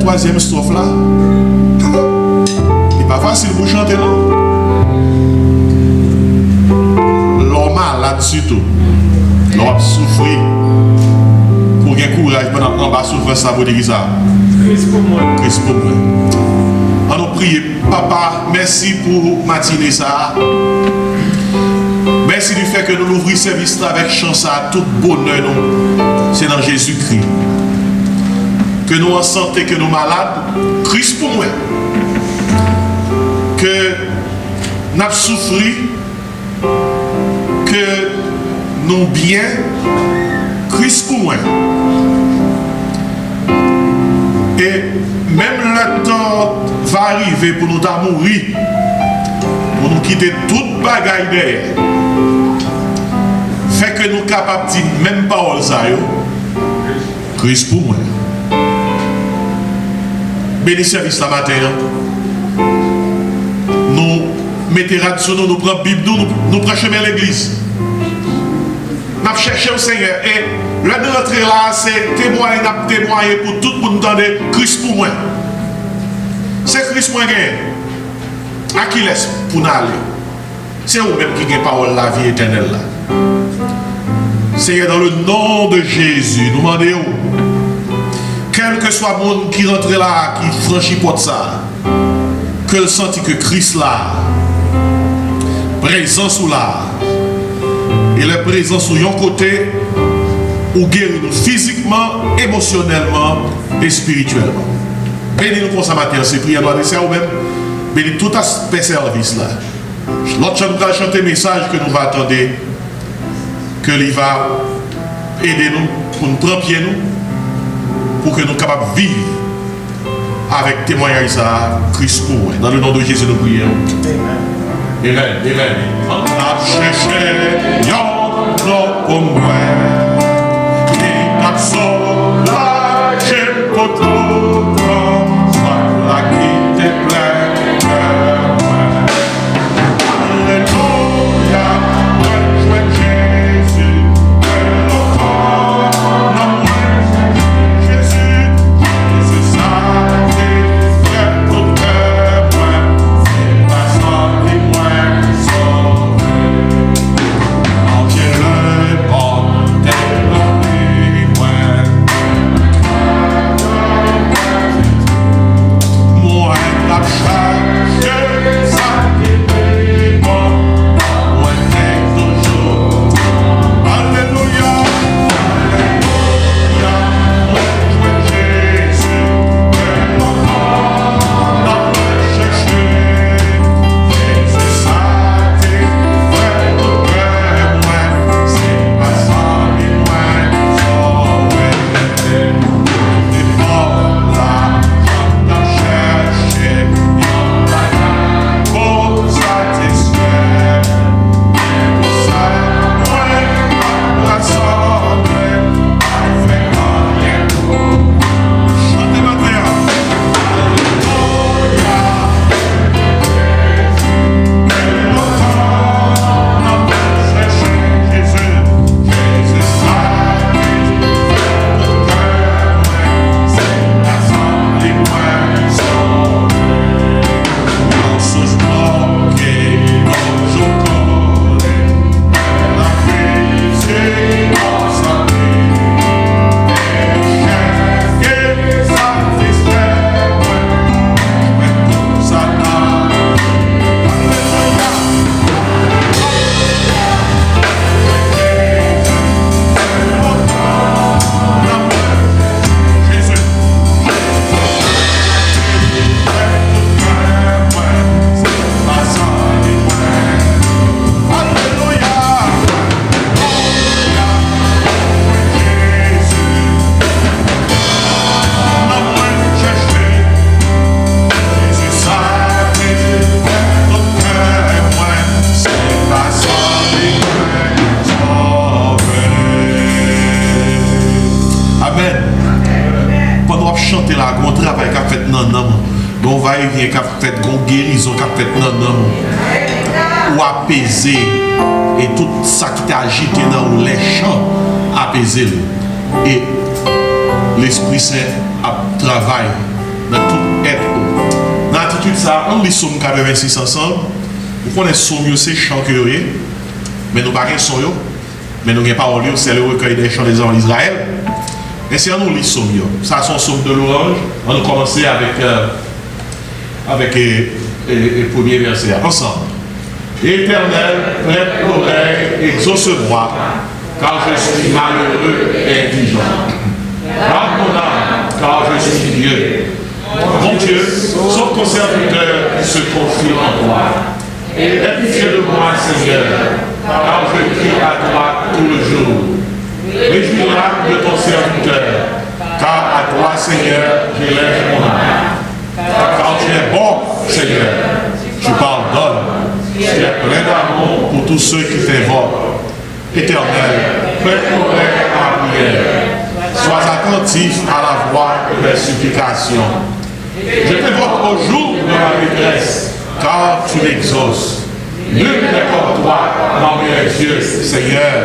Troisième strophe là, c'est pas facile pour chanter non. L'homme malade surtout, l'homme souffrir pour gagner courage pendant qu'on va souffrir ça pour dire ça. Christ pour moi. Christ pour moi. On nous prie, papa, merci pour matinée ça. Merci du fait que nous l'ouvrons service là avec chance à tout bonheur nous. C'est dans Jésus-Christ. Que nous en santé, que nous malades, Christ pour moi. Que nous avons souffert, que nous bien, Christ pour moi. Et même le temps va arriver pour nous mourir, pour nous quitter toute bagaille derrière. Fait que nous sommes capables de dire même parole ça, Christ pour moi. Béni service la matin. Nous mettons sur nous, nous prenons la Bible, nous prenons chemin à l'église. Nous cherchons au Seigneur. Et le rentrer là, c'est témoigner pour tout le monde entendre Christ pour moi. C'est Christ pour moi. À qui laisse pour nous aller? C'est vous-même qui avez parole la vie éternelle là. Seigneur, dans le nom de Jésus, nous demandons. Quel que soit le monde qui rentre là, qui franchit pour ça, que le senti que Christ là, présent sous là, et le présent sur un côté, ou guérir nous physiquement, émotionnellement et spirituellement. Bénis-nous pour ça matin, c'est prière doit laisser ou même, bénis tout aspect service là. L'autre chant va chanter le message que nous va attendre, que il va aider nous, pour nous prendre pied nous, pour que nous soyons capables de vivre avec témoignage à Christ pour nous. Dans le nom de Jésus, nous prions. Amen. Amen. On a cherché, yon, pour moi. Et n'a soulagé pour tout, soit la qui te plaît. Alléluia, jouer Jésus, Bon va-et-vient qui a fait une guérison, qui a fait non ou apaiser et tout ça qui t'a agité dans les champs, apaiser. Et l'Esprit Saint travaille dans tout être. Dans l'attitude, ça, on lit Somme 86 ensemble. Vous connaissez Somme, c'est chant que vous mais nous n'avons pas de son, mais nous n'avons pas de c'est le recueil des chants des enfants d'Israël. Et c'est on lit Somme. Ça, c'est un Somme de louange. On va commencer avec le premier verset. Ensemble. Éternel, prête l'oreille, exauce-moi, car je suis malheureux et indigent. Garde mon âme, car je suis Dieu. Mon Dieu, sauve ton serviteur qui se confie en toi. Et aie pitié de moi, Seigneur, car je crie à toi tout le jour. Réjouis l'âme de ton serviteur, car à toi, Seigneur, j'élève mon âme. Car tu es bon, Seigneur, tu pardonnes. Tu es plein d'amour pour tous ceux qui t'invoquent. Éternel, prête l'oreille à la prière. Sois attentif à la voix de mes supplications. Je t'invoque au jour de ma détresse, car tu m'exauces. Nul n'est comme toi parmi les dieux, Seigneur,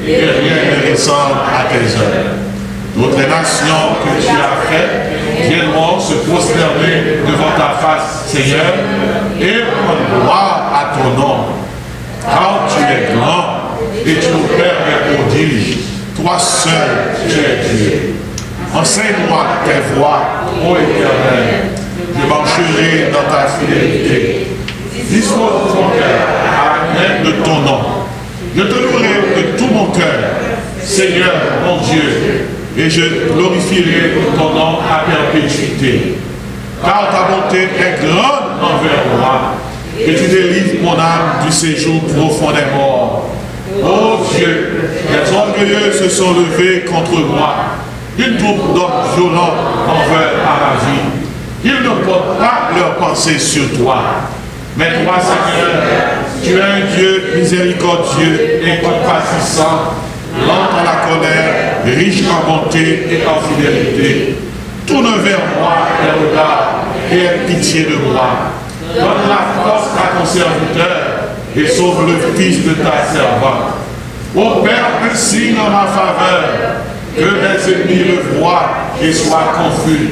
et rien ne ressemble à tes œuvres. Toutes les nations que tu as faites viendront se prosterner devant ta face, Seigneur, et rendre gloire à ton nom. Car tu es grand et tu opères des prodiges. Toi seul, tu es Dieu. Enseigne-moi tes voies, ô Éternel. Je marcherai dans ta fidélité. Dispose ton cœur à la crainte de ton nom. Je te louerai de tout mon cœur, Seigneur, mon Dieu, et je glorifierai ton nom à perpétuité. Car ta bonté est grande envers moi, et tu délivres mon âme du séjour profond des morts. Ô Dieu, les orgueilleux se sont levés contre moi. Une troupe d'hommes violents en veulent à ma vie. Ils ne portent pas leur pensée sur toi. Mais toi, Seigneur, tu es un Dieu miséricordieux et compatissant, lent à la colère, riche en bonté et en fidélité. Tourne vers moi tes regards et aie pitié de moi. Donne la force à ton serviteur et sauve le fils de ta servante. Opère un signe en ma faveur, que mes ennemis le voient et soient confus.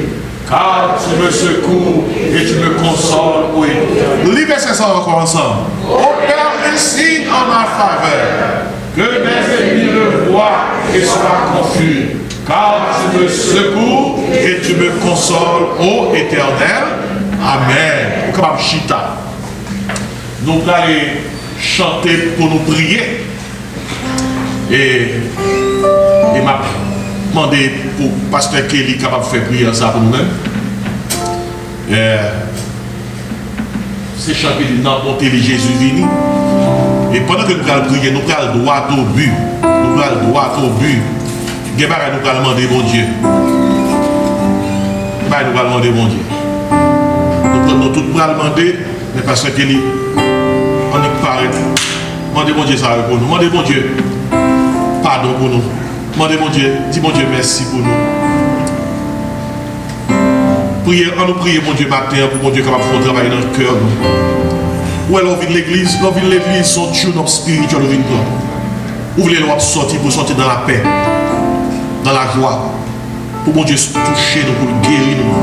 Car tu me secours et tu me consoles, oui. Lisez ça encore ensemble. Opère un signe en ma faveur, que mes ennemis le voient et soient confus. Car tu me secours et tu me consoles, ô Éternel. Amen. Comme Chita. Nous allons chanter pour nous prier. Et m'a demandé pour Pasteur Kelly capable de faire prier ça pour nous-mêmes. C'est chanter dans mon télé Jésus vini. Et pendant que nous allons prier, nous allons droit au but. Nous allons droit au but. Nous allons demander mon Dieu. Nous allons demander mon Dieu. Nous tous allons demander, mais Pasteur Kelly, on y paraît. Demandez mon Dieu ça pour nous. Demandez mon Dieu pardon pour nous. Demandez mon Dieu, dis mon Dieu merci pour nous. Priez, on nous prie mon Dieu matin pour mon Dieu capable de faire travailler dans le cœur. Où est l'envie de l'église? L'envie de l'église, son tune-up spirituel. Où voulez nous sortir pour sortir dans la paix, dans la joie. Pour mon Dieu toucher nous, pour guérir nous,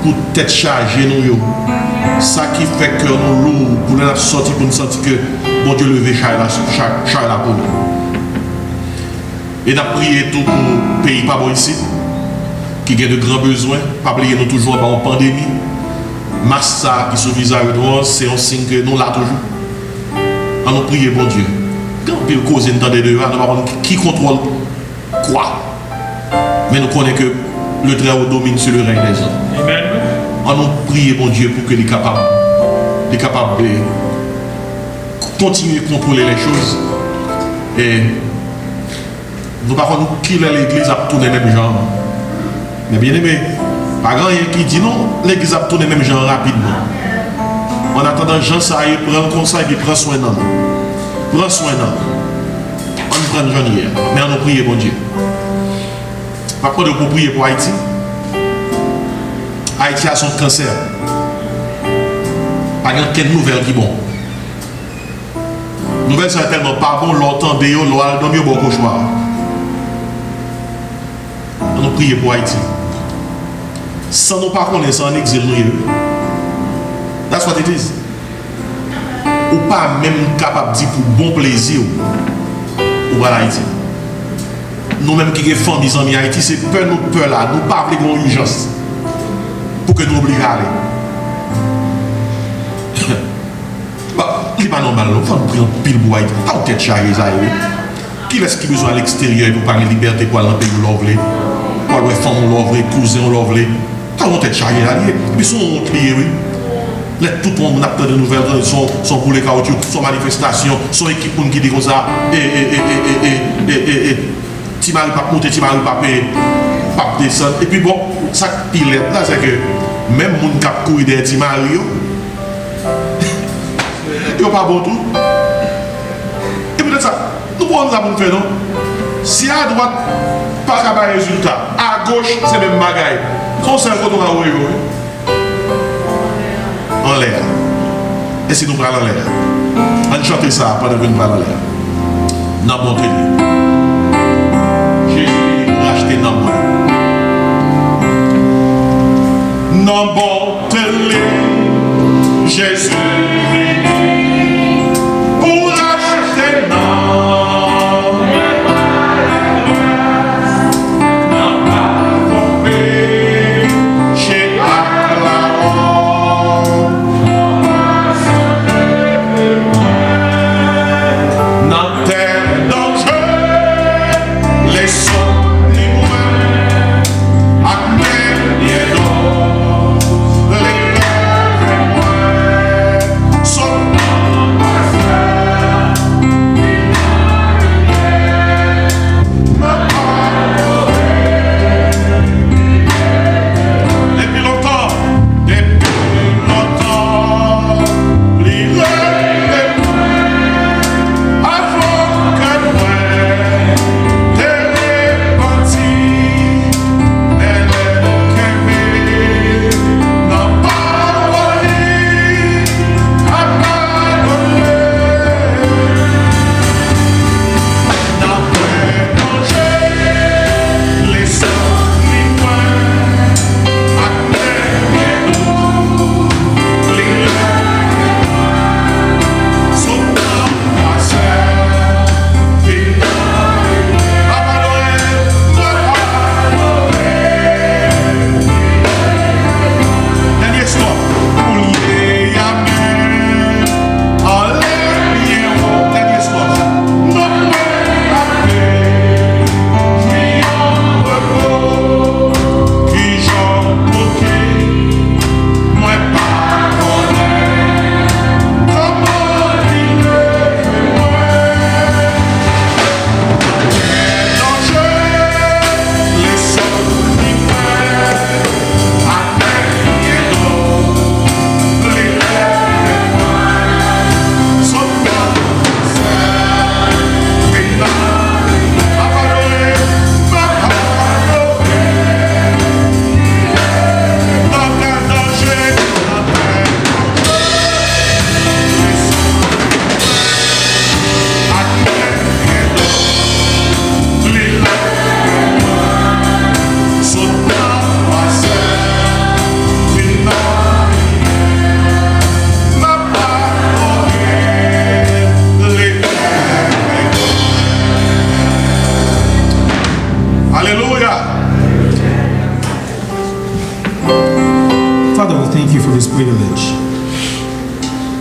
pour tête chargée nous. Ça qui fait que nous lourds, pour nous sortir, pour nous sentir que mon Dieu levé la pour nous. Et nous prions tout pour le pays pas bon ici, qui a de grands besoins. Pas oublier nous toujours en pandémie. Massa qui se visage de c'est un signe que nous là toujours. On nous prie bon Dieu. Quand il cause dans des deux, qui contrôle quoi? Mais nous connaissons que le Très-Haut domine sur le règne des hommes. Amen. On nous prie bon Dieu pour que les capables de continuer à contrôler les choses. Et nous ne pouvons pas quitter l'église à tourner les mêmes gens. Mais bien aimé, pas grand qui dit non, l'église a tourné les mêmes gens rapidement. En attendant, Jean ça y prend conseil et prend soin d'eux. Prends soin d'eux. On prend Jean hier. Mais on nous prie, bon Dieu. Par contre, pour prier pour Haïti. Haïti a son cancer. Pas quelle nouvelle qui est bon. Nouvelle c'est tellement pas bon, l'entendre, l'oral, dans mieux bon cauchemar. On prie pour Haïti. Sans nous pas connaître, sans exil, nous. That's what it is. Ou pas même capable de dire pour bon plaisir ou à Haïti. Nous-mêmes qui sommes familles en Haïti, c'est peur nous peur là. Nous pas avons une urgence pour que nous obligions à aller. Ce n'est pas normal. Il faut prendre pile bois. Pas tête chargée ça. Qui est-ce qui a besoin à l'extérieur pour parler de liberté pour aller dans le pays où l'on veut? Pour aller faire femme où l'on veut, cousin où l'on veut. Pas tête chargée là. Et puis son honte lié, oui. Tout le monde a peur de nouvelles, son boulet caoutchouc, son manifestation, son équipe qui dit comme ça, Timari pas monter, Timari pas descendre. Et puis bon, ça pile là, c'est que même les gens qui ont couru derrière Timari, ils n'ont pas bon tout. Et peut-être ça, nous pouvons nous faire, non? Si à droite, pas de résultat, à gauche, c'est même bagaille. Son seul côté, on va voir. En l'air. Et si nous prenons en l'air, on chante ça pendant que nous prenons en l'air. Dans mon télé. Jésus racheté dans moi. Dans mon télé, Jésus pour racheter dans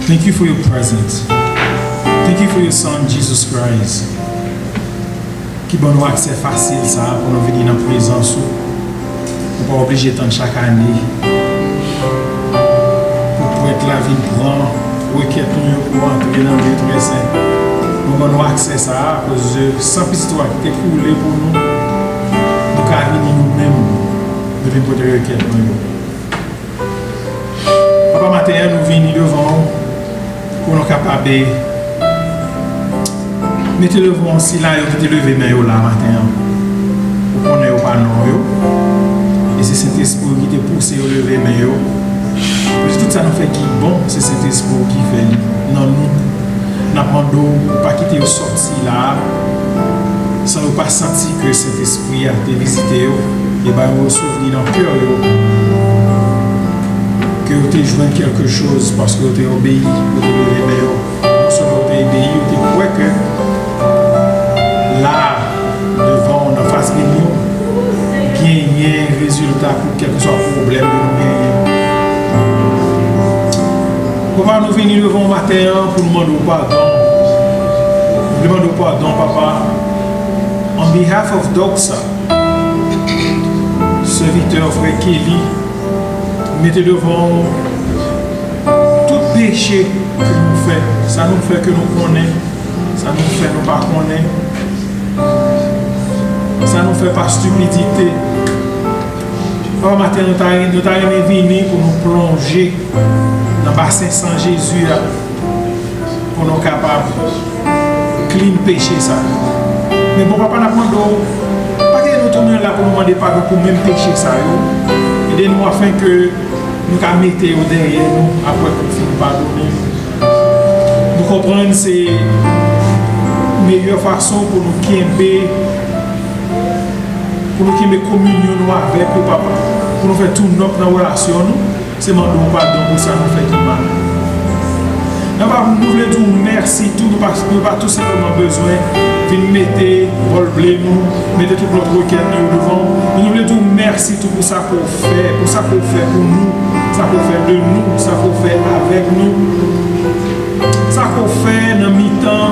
Thank you for your presence. Thank you for your son, Jesus Christ. Qui donne nous accès facile ça pour nous venir dans la présence. Pour pas obligé de chaque année. Pour être la vie prend, requête pour entrer dans le très saint. Nous avons accès ça à cause de sans histoire qui est coulé pour nous. Nous carrément nous-mêmes de venir pour te requête pour nous. Papa matin nous venons devant pour nous capables de mettre le vent si là, vous êtes levé là matin. Pour qu'on ait pas non. Et c'est Saint-Esprit qui te pousse à lever mais yo. Tout ça nous fait qui bon, c'est Saint-Esprit qui fait non nous n'a pas d'eau pas quitter au sorti là sans nous pas sentir que Saint-Esprit a été visité et ben on souvenir dans le cœur que vous avez joué quelque chose parce que vous avez obéi, vous avez levé mais non seulement vous avez obéi, vous avez croit que là devant en face de nous gagner un résultat pour quel que soit le problème que nous gagnons. Papa, nous venons devant le matin pour nous demander pardon. Nous demandons pardon, papa. On behalf of Doxa, serviteur frère Kelly, mettez devant tout péché que nous faisons. Ça nous fait que nous connaissons, ça nous fait nous pas connaître, ça nous fait par stupidité. Papa, matin, nous avons venu pour nous plonger dans le bassin sans Jésus pour nous capables de clean péché ça. Mais bon papa n'a pas pas que nous tournions là pour nous demander pardon pour même péché ça. Aidez-nous afin que nous puissions mettre derrière nous après que nous finissons pardonner. Nous comprenons que c'est la meilleure façon pour nous quitter communion avec le papa. Pour nous faire tout notre relation c'est mon pardon pour ça nous fait du mal. Nous voulons dire merci tout parce que nous n'avons pas tout simplement besoin de mettre vol blé nous, mettre tout notre requête devant. Nous voulons dire merci tout pour ça qu'on fait, pour ça qu'on fait pour nous, ça qu'on fait de nous, ça qu'on fait avec nous, ça qu'on fait dans le mi-temps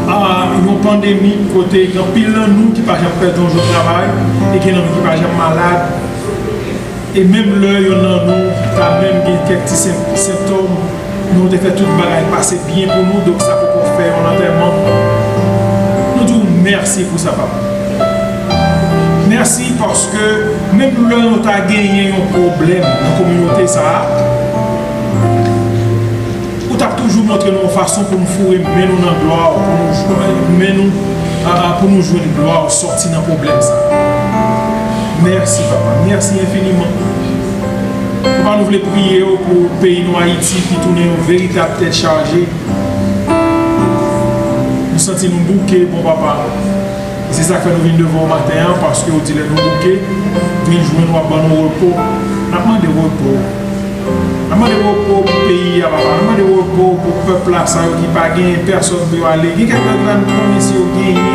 à une pandémie côté il y a pile de nous qui pas jamais fait un jour de travail et qui n'ont pas jamais malade. Et même là, il y a même quelques symptômes. Nous avons fait tout le bagage passer bien pour nous, donc ça pour qu'on fasse un enterrement. Nous disons merci pour ça, papa. Merci parce que même là, nous avons gagné un problème dans la communauté, ça. Nous avons toujours montré nos façons pour nous fourrer, mais nous dans la gloire, pour nous jouer de gloire, sortir dans le problème, ça. Merci papa, merci infiniment. Papa, nous voulons prier pour le pays de Haïti qui tourne une véritable tête chargée. Nous sentons nous bouquer, bon papa. C'est ça que nous venons devant le matin parce que nous disons nous bouquer, nous venons jouer nous à nos repos. Nous demandons des repos. Nous demandons des repos pour le pays, papa. Nous demandons des repos pour le peuple là, ça qui pas gagné, personne ne peut aller. Il y a quelqu'un qui va nous connaître si on gagne.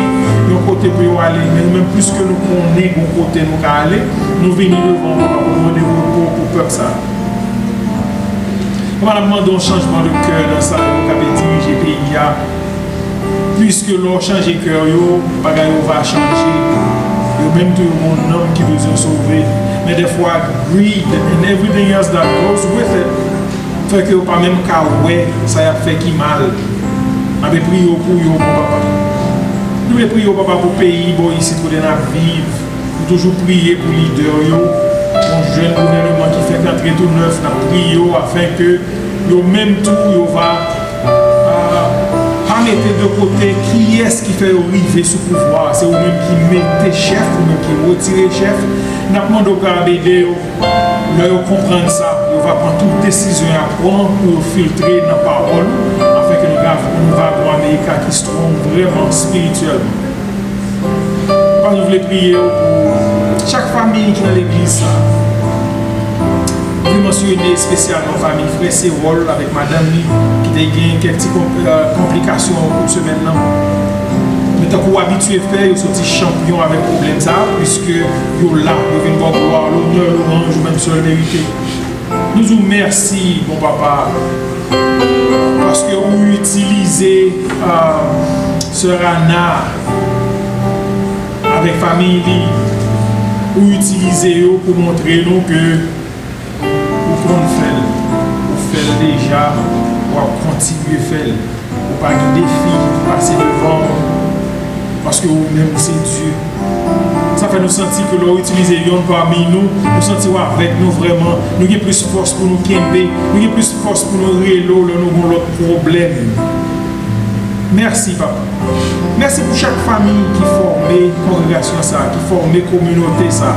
Côté pour aller, mais même plus que nous connaissons bon côté nous aller, nous venons devant pour demander repos pour le peuple ça. On va demander un changement de cœur dans ça, on va diriger le pays. Puisque l'on change de cœur, le bagage va changer. Même tout le monde homme qui veut se sauver. Mais des fois, greed and everything else that goes with it, fait que pas même qu'à ouais, ça a fait qui mal. On avait prié pour vous, mon papa. Nous voulons prier au papa pour le pays, bon, ici, pour les vivre. Nous toujours prier pour les leaders, un jeune gouvernement qui fait entrer tout neuf, nous prions afin que, même tout, va mettre de côté qui est-ce qui fait arriver sous pouvoir. C'est vous-même qui mettez chef, vous-même qui retirez chef. Nous demandons au aider, leur comprendre ça. On va prendre toute décision à prendre pour filtrer nos paroles afin que nous allons voir Amérique qui se trouve vraiment spirituellement. Nous voulons prier pour chaque famille qui est dans l'église. Nous voulons mentionner spécialement la famille Frère Sérol avec madame qui a eu quelques complications au cours de semaine. Nous sommes habitués à faire, nous sommes champions avec le problème ça, puisque nous là, nous venons voir gloire, l'honneur, l'orange, même sur la vérité. Nous vous remercions, mon papa, parce que vous utilisez Sœur Anna avec famille, vous utilisez pour montrer nous que vous faites déjà, vous continuez à faire, vous pas de défi, vous passez devant, parce que vous-même c'est Dieu. Ça fait nous sentir que l'on utilise yon parmi nous, nous sentir avec nous vraiment, nous avons plus de force pour nous kembe, nous avons plus de force pour nous rélo, nous avons l'autre problème. Merci papa. Merci pour chaque famille qui forme congrégation ça, qui forme communauté ça.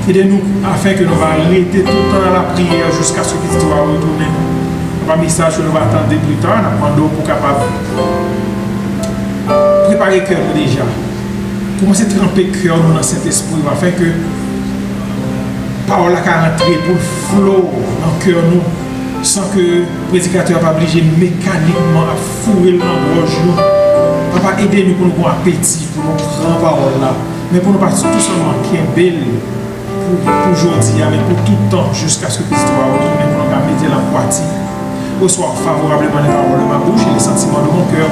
Aidez-nous afin que nous allons arrêter tout le temps dans la prière jusqu'à ce que tu vas retourner. Pas un message que nous allons attendre plus tard, nous allons pour capable préparer le cœur déjà. Commencer à tremper le cœur dans cet esprit afin que la parole a rentré pour le flow dans le cœur nous sans que le prédicateur va obligé mécaniquement à fourrer l'embroche. Papa, aidez-nous pour nous avoir appétit, pour nous prendre la parole là. Mais pour nous pas tout seulement qui est belle pour aujourd'hui, mais pour tout le temps, jusqu'à ce que Christ va retourner, pour nous mettre la moitié. Reçois favorablement les paroles de ma bouche et les sentiments de mon cœur.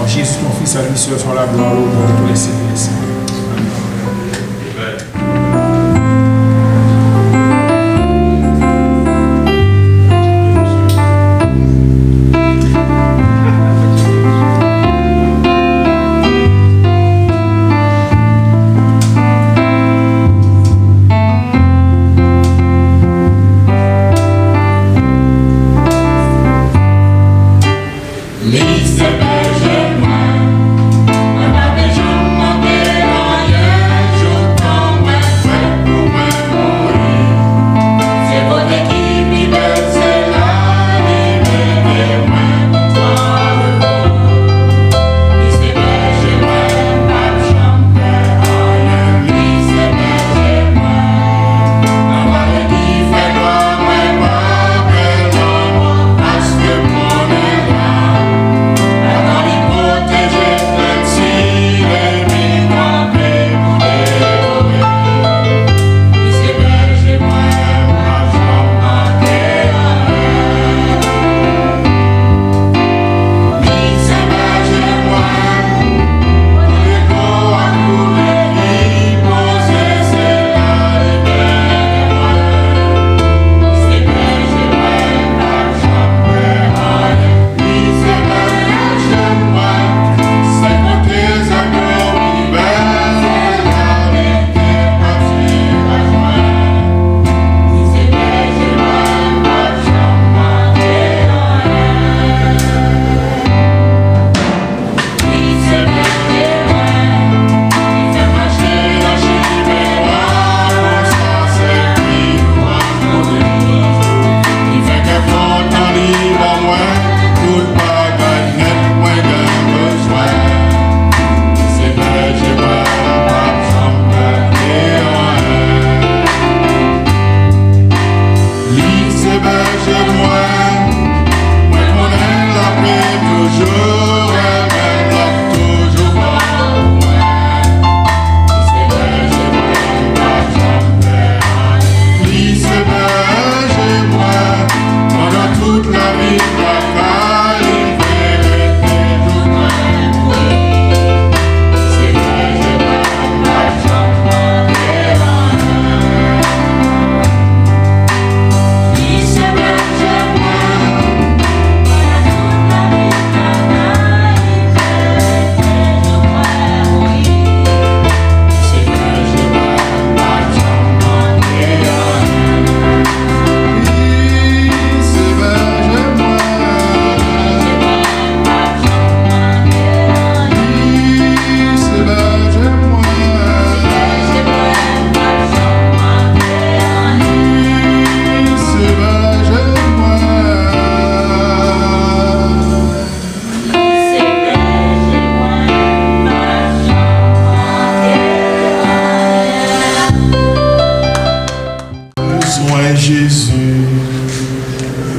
En Jésus, ton Fils, à lui seul, soit la gloire au monde de tous les siècles.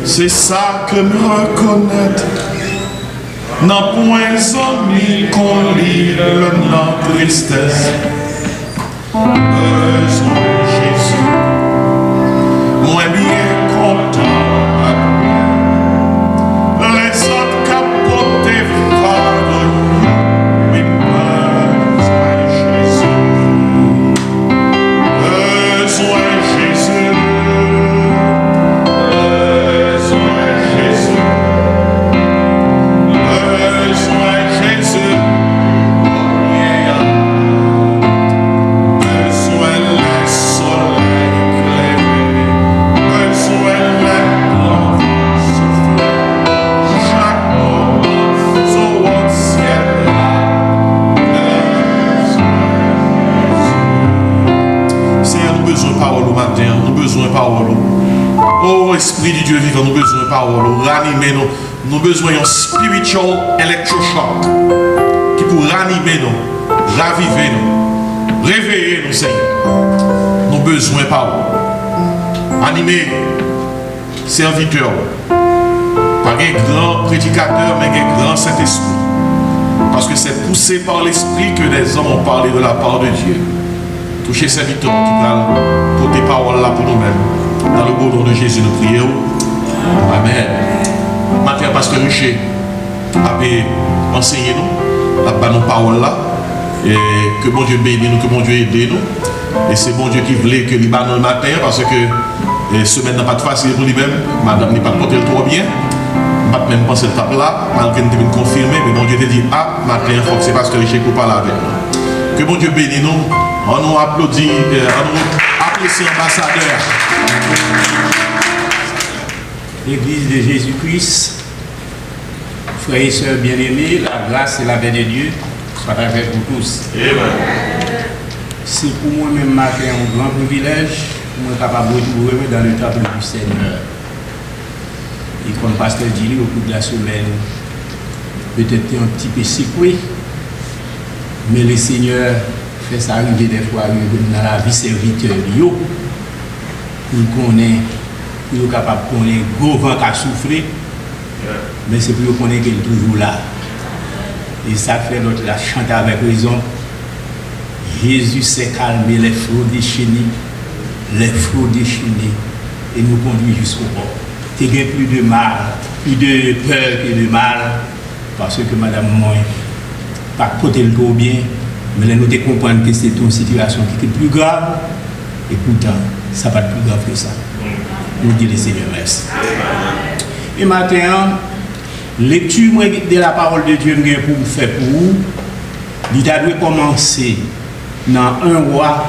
C'est ça que me reconnaître. N'a point amis qu'on lit le nom tristesse. Besoin de Jésus. Moi bien content. Les autres capotés fardeaux. Mais besoin de Jésus. Besoin de Jésus. Besoin quand nous avons besoin de parole, ranimer nous. Nous avons besoin d'un spiritual electroshock qui pour ranimer nous, raviver nous, réveiller nous, Seigneur. Nous avons besoin de parole. Animer serviteurs. Pas un grand prédicateur, mais un grand Saint-Esprit. Parce que c'est poussé par l'Esprit que les hommes ont parlé de la part de Dieu. Touchez ces serviteurs qui parlent pour tes paroles là pour nous-mêmes. Dans le beau nom de Jésus, nous prions. Amen. Matin, Pasteur Richer a enseigné nous, a nos paroles là. Et que bon Dieu bénisse nous, que bon Dieu aide nous. Et c'est bon Dieu qui voulait que nous le matin parce que la semaine n'a pas de facile pour lui-même. Madame n'est pas porté trop bien. Pas même pensé le tape là, malgré que nous confirmer, mais bon Dieu te dit, ah, matin, il faut que c'est Pasteur Richer qui parle avec nous. Que bon Dieu bénisse nous. On nous applaudit, on nous apprécie ambassadeur. L'Église de Jésus-Christ, frères et sœurs bien-aimés, la grâce et la paix de Dieu soient avec vous tous. Amen. C'est pour moi-même matin un grand privilège, pour être capable de vous remettre dans le temple du Seigneur. Et comme Pasteur dit au cours de la semaine, peut-être un petit peu secoué, mais le Seigneur fait ça arriver des fois dans la vie serviteur, pour qu'on ait, pour être capable qu'on ait gros vent à souffler, mais c'est pour qu'on ait qu'il est toujours là. Et ça fait l'autre la chanter avec raison. Jésus s'est calmé les flots déchaînés, et nous conduit jusqu'au bord. Tu as plus de mal, plus de peur que de mal, parce que madame moi, pas côté le tout bien, mais nous te comprendre que c'est une situation qui est plus grave, et pourtant, ça va être plus grave que ça. Nous disons le Seigneur merci. Et maintenant, lecture de la parole de Dieu pour vous faire pour vous, il doit commencer dans 1 Roi,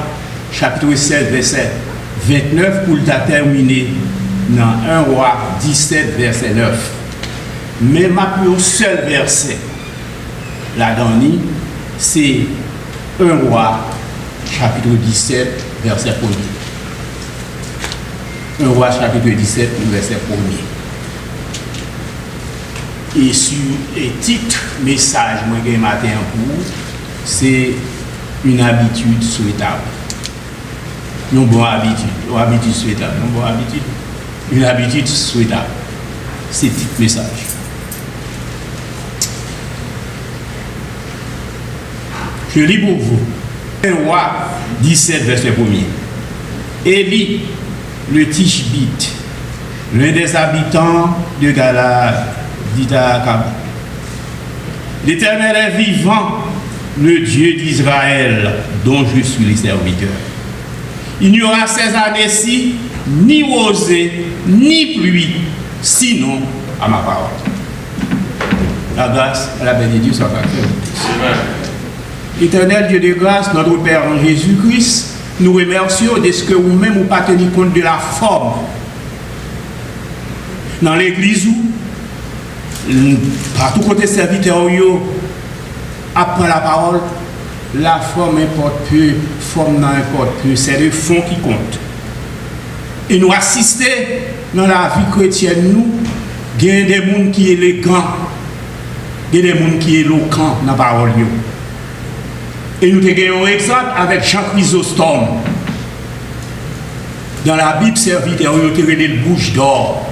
chapitre 7, verset 29, pour le terminer dans 1 Roi 17, verset 9. Mais ma plus seul verset, là-dedans, c'est 1 Roi, chapitre 17, verset 1er. 1 Roi, chapitre 17, verset 1er. Et sur le titre, message, moi, j'ai matin pour vous, c'est une habitude souhaitable. Une bonne habitude souhaitable. Une habitude souhaitable. C'est le titre message. Je lis pour vous. 1 Roi 17, verset 1er. Élie, le Tishbite, l'un des habitants de Galad, dit à Akab, l'Éternel est vivant, le Dieu d'Israël, dont je suis le serviteur. Il n'y aura ces années-ci ni rosée, ni pluie, sinon à ma parole. La grâce et la bénédiction de Dieu soit avec vous. Éternel Dieu de grâce, notre Père en Jésus-Christ, nous remercions de ce que vous-même vous pas tenu compte de la forme. Dans l'église où, partout côté serviteur, après la parole, la forme importe peu, forme n'importe peu, c'est le fond qui compte. Et nous assister dans la vie chrétienne, nous, il y a des gens qui sont élégants, il y a des gens qui sont éloquents dans la parole. Et nous avons un exemple avec Jean Chrysostome. Dans la Bible, serviteur, il y a des bouches d'or.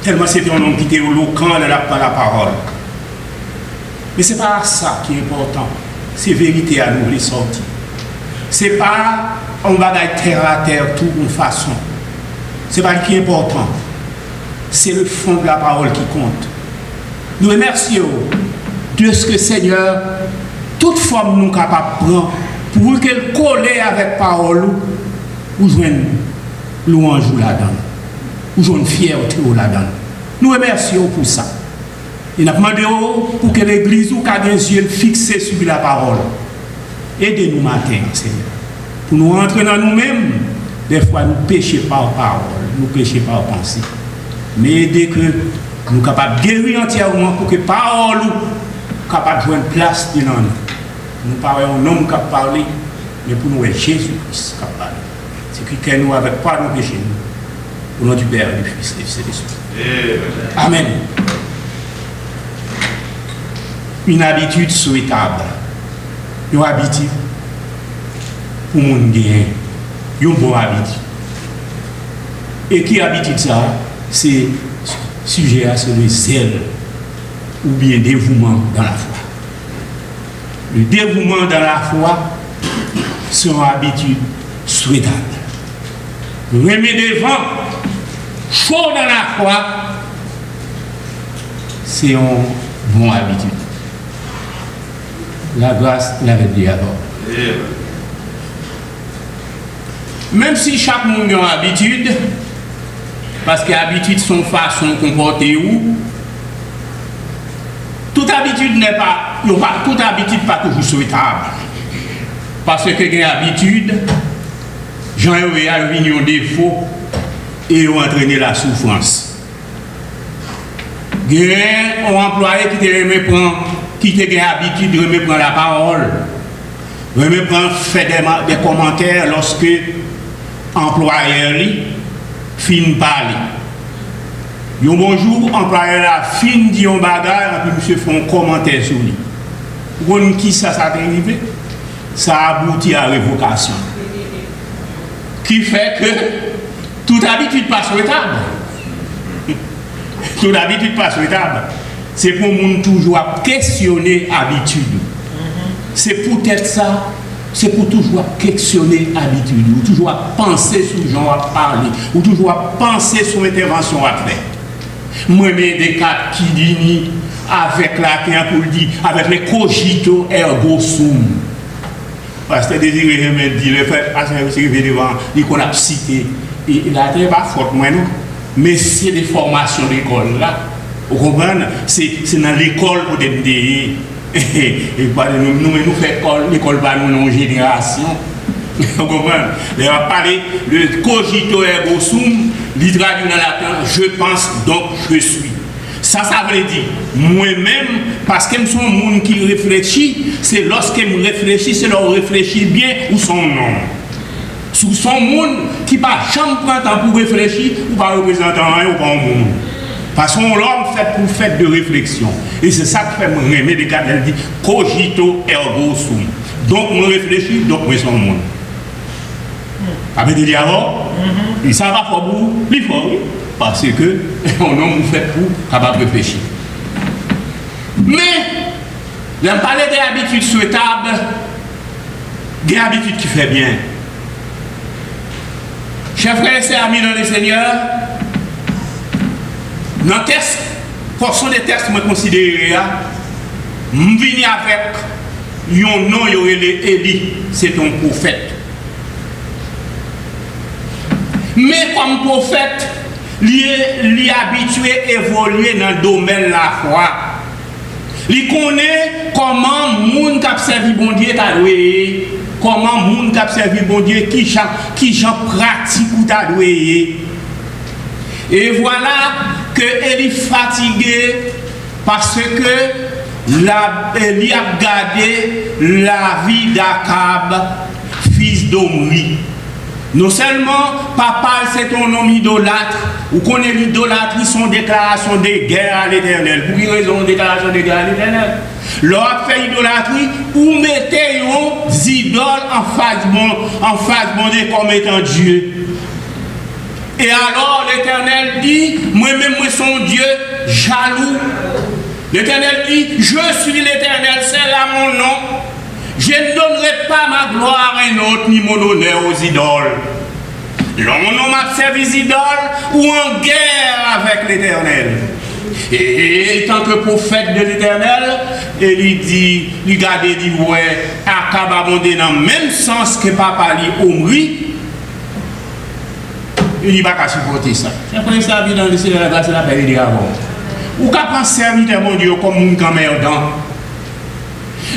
Tellement c'était un homme qui était éloquent par la parole. Mais ce n'est pas ça qui est important. C'est vérité à nous les sortir. Ce n'est pas un bagage terre à terre, tout une façon. Ce n'est pas ce qui est important. C'est le fond de la parole qui compte. Nous remercions de ce que Seigneur, toute forme nous capable de prendre pour qu'elle colle avec la parole ou joindre louange là-dedans. Ou joindre fierté là-dedans. Nous remercions pour ça. Et nous demandons pour que l'Église ait des yeux fixés sur la parole. Aidez-nous matin, Seigneur. Pour nous rentrer dans nous-mêmes, des fois nous péchons par parole, nous péchons par pensée. Mais aidez que nous soyons capables de guérir entièrement pour que la parole soit capable de jouer une place dans nous. Nous parlons un homme qui parle, mais pour nous, Jésus-Christ qui parle. C'est que nous avec pas nos péchés. Au nom du Père, du Fils et du Saint-Esprit. Amen. Une habitude souhaitable. Une habitude pour mon gain. Une bonne habitude. Et qui habitude ça? C'est sujet à celui zèle ou bien dévouement dans la foi. Le dévouement dans la foi, c'est une habitude souhaitable. Remettre devant, chaud dans la foi, c'est une bonne habitude. La grâce l'avait dit avant. Même si chaque monde a une habitude, parce que l'habitude son façon de comporter ou, toute habitude n'est pas, toute habitude pas toujours souhaitable. Parce que une habitude, j'en ai un défaut et ont entraîné la souffrance. Il y a un employé qui te une habitude de me prendre la parole, de me faire des commentaires lorsque l'employeur fin parler. Un bonjour, employeur la fin dit un bagage, et puis monsieur fait un commentaire sur lui. Vous voyez qui ça t'est arrivé? Ça aboutit à révocation. Qui fait que toute habitude pas souhaitable. Toute habitude pas souhaitable. C'est pour nous toujours questionner habitude. C'est peut-être ça. C'est pour toujours questionner l'habitude, ou toujours penser sur les gens à parler, ou toujours penser sur l'intervention à faire. Moi, j'ai des cas qui disent, avec la pour dire, avec les cogito ergo sum. Parce que Désiré me dit, le fait, parce que c'est devant, il qu'on a cité, et la terre pas faute, moi non. Mais c'est des formations d'école là. Vous comprenez? C'est dans l'école pour des et nous faisons l'école par nos générations. Vous comprenez? On va parler de cogito ergo sum, il traduit dans latin, je pense donc je suis. Ça veut dire, moi-même, parce que je suis un monde qui réfléchit, c'est lorsque je réfléchis, c'est leur réfléchir bien ou son nom. Sous son monde qui pas jamais prendre temps pour réfléchir, ou pas représenter rien ou pas un monde. Parce qu'on l'homme fait pour faire de réflexion. Et c'est ça que fait me remettre des gars, elle dit cogito ergo sum. Donc, je réfléchis, donc je suis un monde. Avec des dialogues, et ça va pour vous, plus fort, parce que on homme fait pour capable de réfléchir. Mais, j'aime parler des habitudes souhaitables, des habitudes qui font bien. Chers frères et sœurs, amis dans le Seigneur, dans le test, portion des tests, je considère, je viens avec un nom, il y aurait Élie, c'est un prophète. Mais comme prophète, il est habitué à évoluer dans le domaine de la foi. Il connaît comment les gens qui ont servi bon Dieu t'a doué, comment les gens qui ont servi bon Dieu, qui gens pratique ou t'a doué. Et voilà que il est fatigué parce que il a gardé la vie d'Akab, fils d'Omri. Non seulement papa c'est ton nom idolâtre, ou connaît l'idolâtrie, son déclaration de guerre à l'Éternel. Pour une raison de déclaration de guerre à l'Éternel. L'autre fait idolâtrie, ou mettez vos idoles en face bon comme étant Dieu. Et alors l'Éternel dit, moi-même moi son Dieu jaloux. L'Éternel dit, je suis l'Éternel, c'est là mon nom. Je ne donnerai pas ma gloire à un autre, ni mon honneur aux idoles. Mon nom m'a servi idoles ou en guerre avec l'Éternel. Et tant que prophète de l'Éternel, il dit, regardez, il dit, ouais, Akab a abondé dans le même sens que papa lui Omri. Il dit, pas qu'à supporter ça. C'est pour ça que dans le Seigneur, c'est la paix de avant. Ou qu'à penser serviteur mon Dieu comme un camérdant.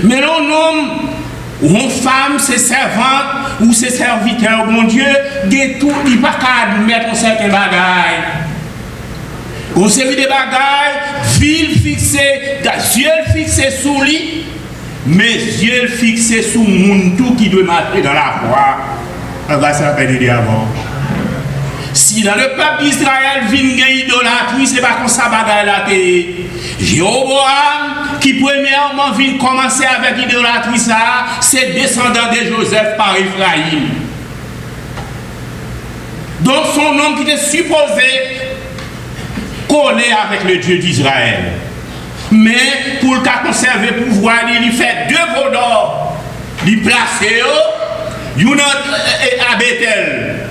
Mais non, homme, ou une femme, c'est servante, ou c'est serviteur, mon Dieu, de tout, il n'y a pas qu'à admettre un certain bagage. On série de bagages, ville fixée, yeux fixés sous lui, mais yeux fixés sous le monde tout qui doit marcher dans la foi. Grâce à la paix de Dieu avant. Si dans le peuple d'Israël vient une idolâtrie, c'est pas comme ça bagaille la Jéroboam qui premièrement vient commencer avec l'idolâtrie ça, c'est descendant de Joseph par Ephraïm. Donc son nom qui était supposé coller avec le Dieu d'Israël. Mais pour le cas conserver le pouvoir, il fait 2 veaux d'or. Il place une à Bethel.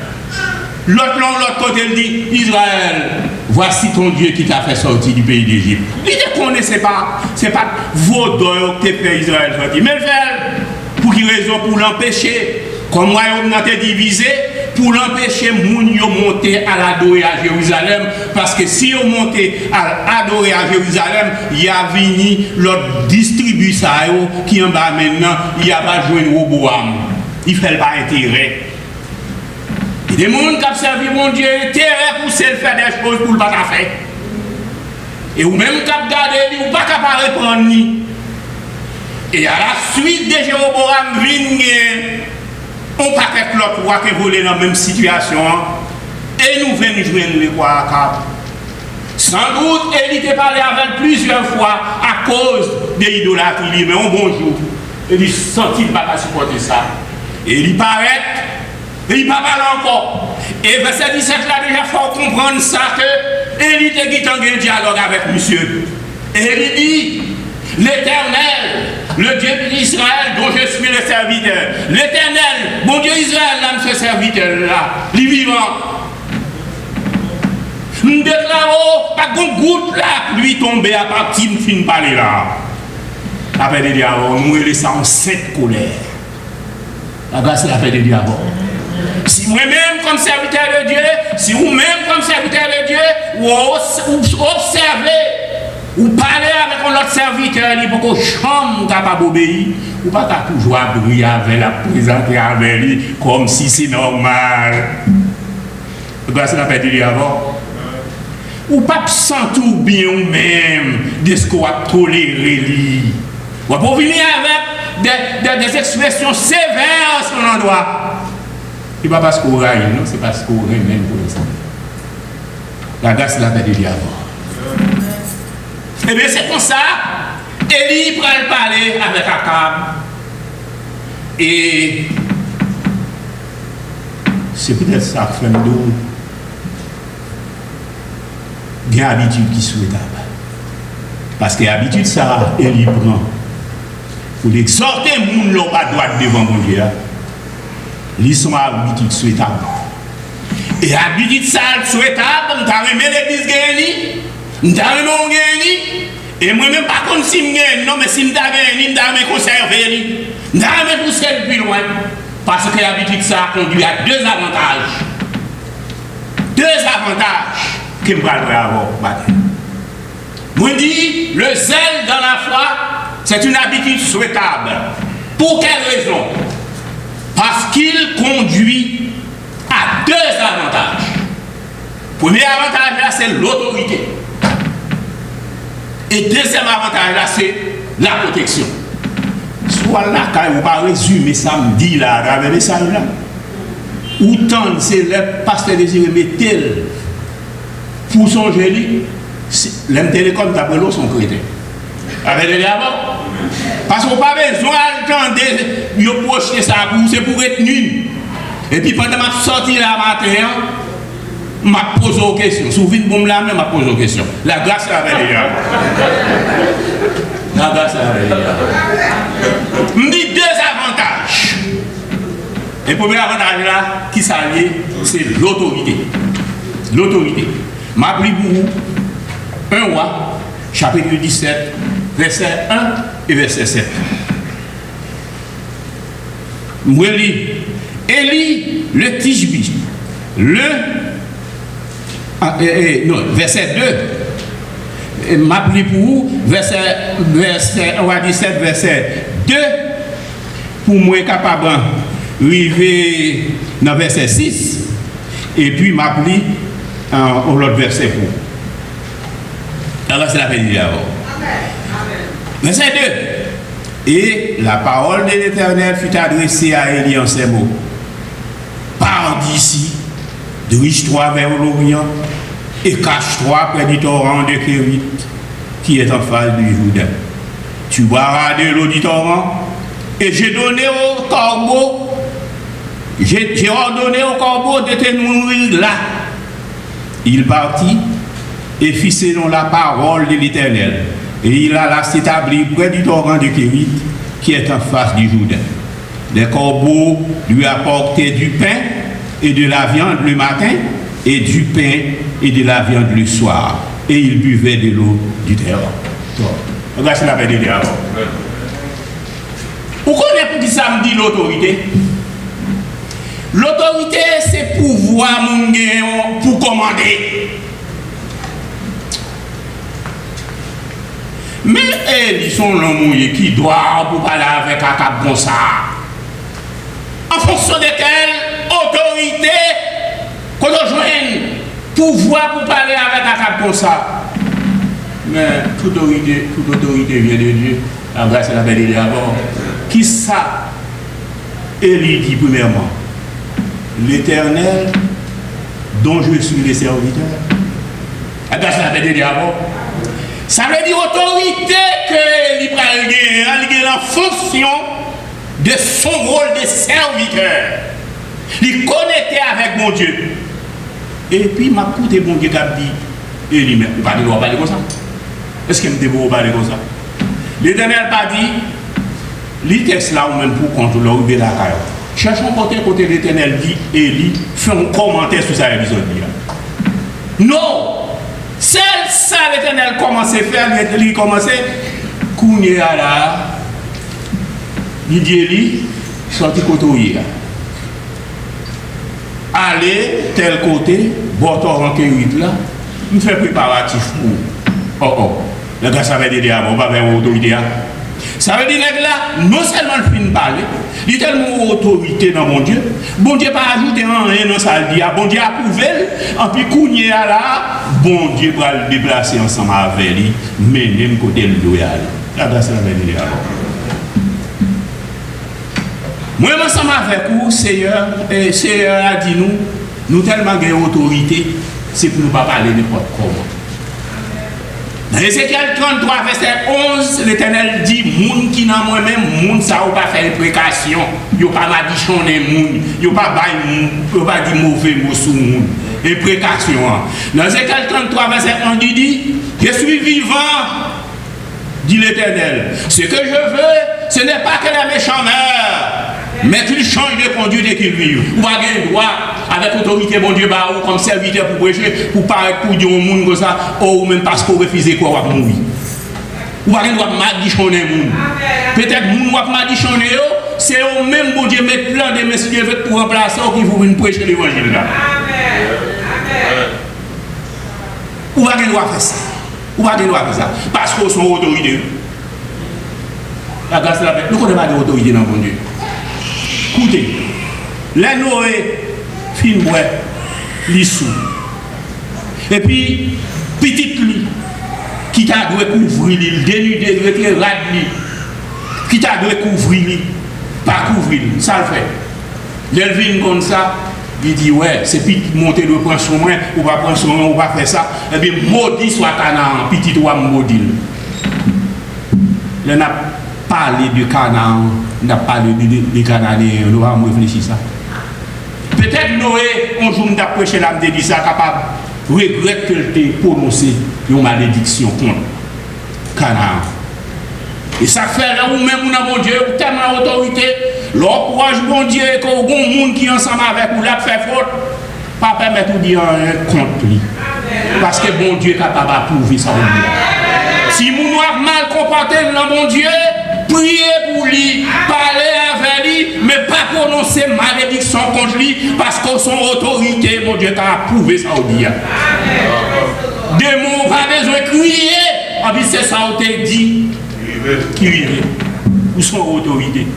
L'autre côté, il dit Israël, voici ton Dieu qui t'a fait sortir du pays d'Égypte. Il ne connaissait pas, c'est pas vos d'or qui fait Israël sortir. Mais le fait, pour quelle raison? Pour l'empêcher, comme moi, on a été divisé, pour l'empêcher moun yo monter à l'adorer à Jérusalem, parce que si on montait à adorer à Jérusalem, il y a venu l'autre distribuer ça qui en bas maintenant, il y a pas joué Roboam. Il fait pas intérêt. Il y a des gens qui ont servi mon Dieu, intérêt pour faire des choses pour le pas faire. Et ou même qui ont gardé, ou pas capable de répondre ni. Et à la suite de Jéroboam, on pas que l'autre roi qui volait dans la même situation et nous venons joindre les rois à Cap. Sans doute, il était parlé avec plusieurs fois à cause de l'idolâtrie, mais un bon jour, il sentit qu'il ne va pas supporter ça. Et il paraît, il ne va pas parler encore. Et verset 17 là, déjà, il faut comprendre ça que il était en dialogue avec monsieur. Et il dit, l'Éternel, le Dieu d'Israël dont je suis le serviteur. L'Éternel, mon Dieu Israël, là, ce serviteur-là, il vivant. Nous déclarons, pas qu'on goutte là, lui tomber à partir de fin parler là. Après des dialogues, nous laissons en sainte colère. La grâce est la paix de Dieu. Si moi-même comme serviteur de Dieu, si vous-même comme serviteur de Dieu, vous observez, ou parler avec notre serviteur, il faut que chambre capable d'obéir, ou pas toujours briller avec la présenter avec lui comme si c'est normal. Grâce à la paix de Dieu avant. Ou pas sentir bien même de ce qu'on a toléré. Ou pas venir avec des expressions sévères sur l'endroit. Ce n'est pas parce qu'on raille, non, c'est parce qu'on remène pour ça. La grâce de la paix de Dieu avant. Eh bien, c'est comme ça, Élie prend le parler avec Akab. Et c'est peut-être ça qui fait nous une habitude qui est souhaitable. Parce que l'habitude, ça, Élie prend. Pour exhorter les gens qui n'ont pas droit devant mon Dieu. Ils sont habitudes souhaitables. Et l'habitude, ça, souhaitable, nous avons aimé l'église Guéni. Nous avons gagné, et moi-même pas comme si je gagne, non, mais si je gagne, je vais conserver, je vais pousser plus loin. Parce que l'habitude, ça conduit à 2 avantages. 2 avantages que je vais avoir. Moi, je dis, le zèle dans la foi, c'est une habitude souhaitable. Pour quelle raison? Parce qu'il conduit à 2 avantages. Le premier avantage, là, c'est l'autorité. Et deuxième avantage là, c'est la protection. Soit là, quand vous pas résumer samedi là, avec le message là. Autant c'est le pasteur désiré mettre pour son génie, l'homme télécom d'après son chrétien. Avec les avant. Parce qu'on n'a pas besoin d'attendre de projeter ça pour c'est pour être nul. Et puis pendant que je suis sorti là matin, je me pose aux questions. Si vous venez pour me la même, je me pose aux questions. La grâce est avec les gars. La grâce est avec les gars. Je me dis 2 avantages. Le premier avantage là, qui s'allie, c'est l'autorité. L'autorité. Je pris pour vous 1 roi, chapitre 17, verset 1 et verset 7. Je lis Élie le Tishbi, verset 2. M'a pris pour vous, on va dire 7, verset 2, pour moi capable d'arriver dans verset 6, et puis m'a pris l'autre verset pour. Alors c'est la paix de Dieu avant. Verset 2. Et la parole de l'Éternel fut adressée à Élie en ces mots. Pars d'ici dirige-toi vers l'Orient et cache-toi près du torrent de Kérit qui est en face du Jourdain. Tu boiras de l'eau du torrent et j'ai ordonné au corbeau de te nourrir là. Il partit et fit selon la parole de l'Éternel. Et il alla s'établir près du torrent de Kérit qui est en face du Jourdain. Les corbeaux lui apportaient du pain et de la viande le matin et du pain et de la viande le soir. Et il buvait de l'eau du terrain. Regarde la paix de Dieu. Vous connaissez pour qui ça me dit l'autorité? L'autorité, c'est pouvoir pour commander. Mais ils sont l'homme qui doit pour parler avec un cap comme ça. En fonction de quelle autorité qu'on joigne pouvoir pour parler avec un cap comme ça. Mais toute autorité vient de Dieu. La grâce et la paix de Dieu d'abord. Qui ça? Élie dit premièrement, l'Éternel dont je suis le serviteur. La grâce et la paix de Dieu d'abord. Ça veut dire autorité que l'Élie a en fonction de son rôle de serviteur. Il connecté avec mon Dieu. Et puis, ma écouté mon Dieu qui a dit, Élie, mais il ne va pas parler comme ça. Est-ce qu'il me dit parler comme ça? L'Éternel n'a pas dit, les textes là ou même pour contrôler la caille. Cherchons côté l'Éternel dit, Élie, fais un commentaire sur cet épisode là. Non! C'est ça l'Éternel commençait à faire, il commençait à courir là. Il dit Élie, sorti côté là. Allez tel côté, bon torrent Kérit là, me fait préparatif pour. Oh. Le gars ça veut dire on va vers l'autorité. Ça veut dire là, non seulement le fin parler, il y a tellement d'autorité dans mon Dieu. Bon Dieu pas ajouter rien dans ça dit, bon Dieu approuvé, en puis couigner là, bon Dieu va le déplacer ensemble avec lui, mais même côté le loyal. La grâce la veut dire moi ensemble avec vous, Seigneur a dit nous tellement gagnons autorité, c'est pour nous pas parler n'importe comment. Dans Ézéchiel 33, verset 11, l'Éternel dit, moun qui n'a moi-même, moun ça ou pas faire précaution, yo pas madichonner moun, yo pas dire mauvais mot sur moun. Et précaution. Dans Ézéchiel 33, verset 11, il dit, je suis vivant, dit l'Éternel. Ce que je veux, ce n'est pas que les méchants meurent, mais qu'ils changent de conduite et qu'ils vivent. Ou pas un droit avec autorité, bon Dieu, ou comme serviteur pour prêcher, pour paraître pour dire au monde comme ça, ou même parce qu'on refuse quoi, on va mourir. Ou pas un droit de madichonner le monde. Peut-être que le monde va madichonner, c'est eux même, bon Dieu, mettre plein de messieurs pour remplacer qui vont venir prêcher l'évangile là. Ou pas un droit de faire ça. Ou pas un droit de faire ça. Parce qu'ils sont autorité. La grâce de la paix. Nous ne connaissons pas d'autorité dans mon Dieu. Écoutez, les Noé, fin bois, l'issou. Et puis, petite lui, qui t'a dû couvrir lui, dénudé, retirer qui t'a dû couvrir lui, pas couvrir lui, ça le fait. L'Elvin comme ça, il dit ouais, c'est petit monter de prendre son main, ou pas prendre son main, ou pas faire ça. Et bien, maudit soit Canaan, petit ou maudit. On a parlé de Canaan, on a parlé de Cananéens, on va réfléchir ça. Peut-être Noé, un jour, on a prêché l'âme de ça, capable de regretter que tu prononcé une malédiction contre Canaan. Et ça fait là où même on a mon Dieu, tellement d'autorité, l'encourage mon Dieu, qu'il y a un monde qui est ensemble avec vous, là, fait faute, pas permettre de dire un contre lui. Parce que bon Dieu est capable d'approuver ça. Si vous avez mal comporté dans mon Dieu, priez pour lui, parlez avec lui, mais pas prononcer malédiction contre lui, parce que son autorité, mon Dieu, t'a approuvé ça au dia. Démon, pas besoin de crier, en plus c'est ça on t'a dit, qui rive, ou son autorité.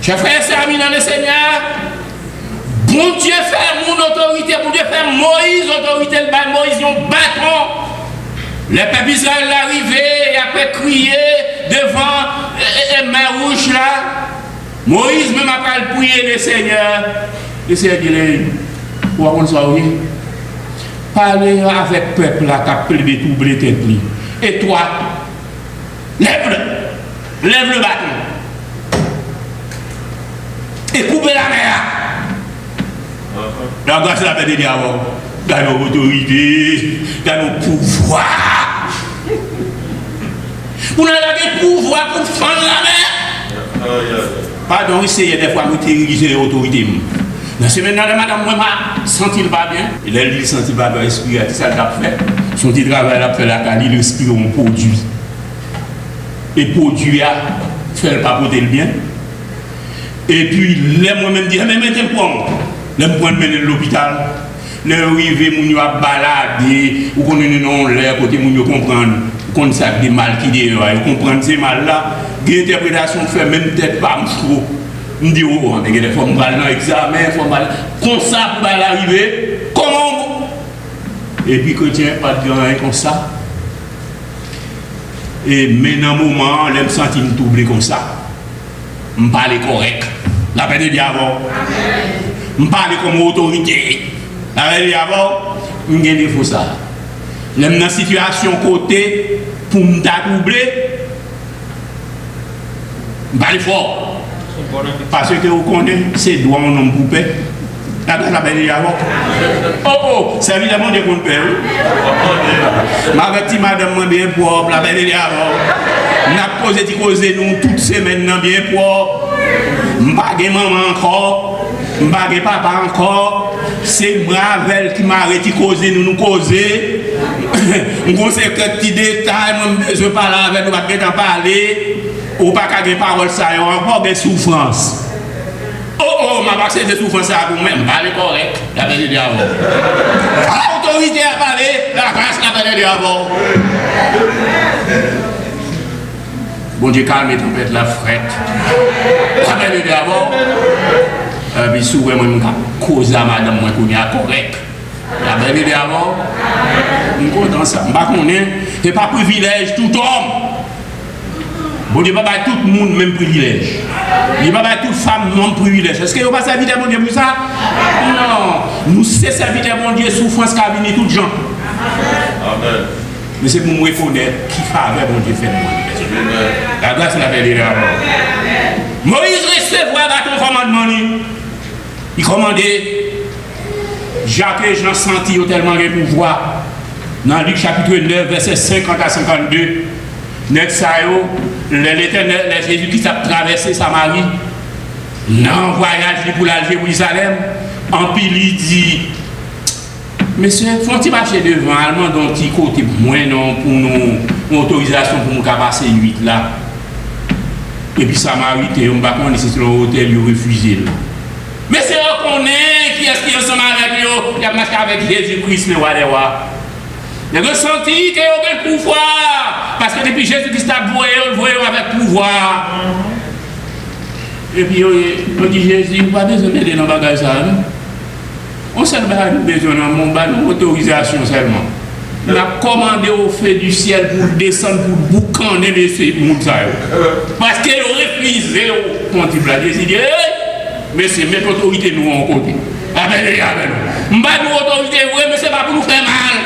Chers frères et sœurs, amis dans le Seigneur, bon Dieu fait mon autorité, bon Dieu fait Moïse autorité, Moïse un bâton. Les peuples Israël arrivaient et après crier devant les mains rouges là. Moïse même après prier le Seigneur dit Ou on ça oui. Parler avec le peuple là qui a pleuré tout blé tête li. Et toi, lève le bâton. Et couper la mer. La grâce la paix de Dieu dans nos autorités, dans nos pouvoirs. Vous n'avez pas de pouvoir pour fendre la mer. Pardon, essayez des fois de réaliser l'autorité. Dans ce maintenant, madame, moi, senti le pas bien. Et là, il senti pas bien, l'esprit, ça l'a fait. Son petit travail a fait la qualité, l'esprit, on produit. Et produit a fait le pas porter le bien. Et puis, là, moi-même, dit, mais mettez point. Là, je prends mener l'hôpital. Là, arrivé, mon yo a baladé, ou qu'on est non là, côté mon yo comprendre, qu'on ça des mal qui dit, vous comprenez ces mal là, des interprétations fait même tête pas trop. On dit oh, mais il faut me dans l'examen, faut mal comme ça pour l'arriver. Comment? Et puis chrétien pas de grand comme ça. Et maintenant moment, l'aime sentir me troubler comme ça. Me parler correct. La paix de Dieu avant. Me parler comme autorité. La paix de Dieu avant. Me gagne faut ça. L'aime dans situation côté pour me troubler. Me parler fort. Parce que vous connaissez, c'est droit en homme poupée. La paix de Dieu avant. Oh, c'est évidemment Dieu qu'on perd. Ma petite madame, moi bien propre, la paix de Dieu avant. N'a posé nous toutes semaines bien propre. M'bagé maman encore, m'bagé papa encore. C'est Bravel qui m'a arrêté causer nous causer. On sait que petit détail, moi je parle avec nous, pas parler. Ou pas qu'à des paroles ça, il y a encore des souffrances. Oh, ma passé de souffrance à vous-même, parlez correct, la paix de Dieu avant. L'autorité à parler, la grâce, la paix de Dieu avant. Bon Dieu, calme et tempête la frette. La paix de Dieu avant. Puis souvent, moi, je cause à madame, moi, qu'on est correct. La paix de Dieu avant. Je suis content ça. Je ne sais pas qu'on est, c'est pas privilège tout homme. Bon Dieu, pas tout le monde même privilège. Il ne pas toute femme non privilège. Est-ce que vous ne servez pas mon Dieu pour ça? Non. Nous sommes servis de mon Dieu souffrance qui a venu tous les gens. Amen. Mais c'est pour me reconnaître qui faveur mon Dieu fait de moi. La grâce la paix de Dieu. Moïse recevra ton commandement. Il commandait. Jacques et Jean sentirent tellement de pouvoir. Dans Luc chapitre 9, verset 50 à 52. L'Éternel, Jésus-Christ a traversé Samarie. Non, voyage pour aller à Jérusalem. En pile, il dit, monsieur, faut-il marcher devant allemand d'un petit côté, moins non, pour nous, autorisation pour nous passer 8 là. Et puis Samarie, on va prendre c'est l'hôtel, il refusé. Mais c'est eux qu'on est, qui est-ce qui est ensemble avec eux, il a marché avec Jésus-Christ, le roi des rois. Il a ressenti qu'il n'y a aucun pouvoir. Parce que depuis Jésus-Christ a voué, on le voit avec pouvoir. Et puis on dit Jésus, pas besoin d'aider dans le bagage ça. On sait pas besoin d'une autorisation seulement. On a commandé au feu du ciel pour descendre, pour boucaner ces mondes. Parce qu'ils ont refusé, quand il a décidé, mais c'est mettre l'autorité nous en côté. Avec nous. On va nous autorité, oui, mais ce n'est pas pour nous faire mal.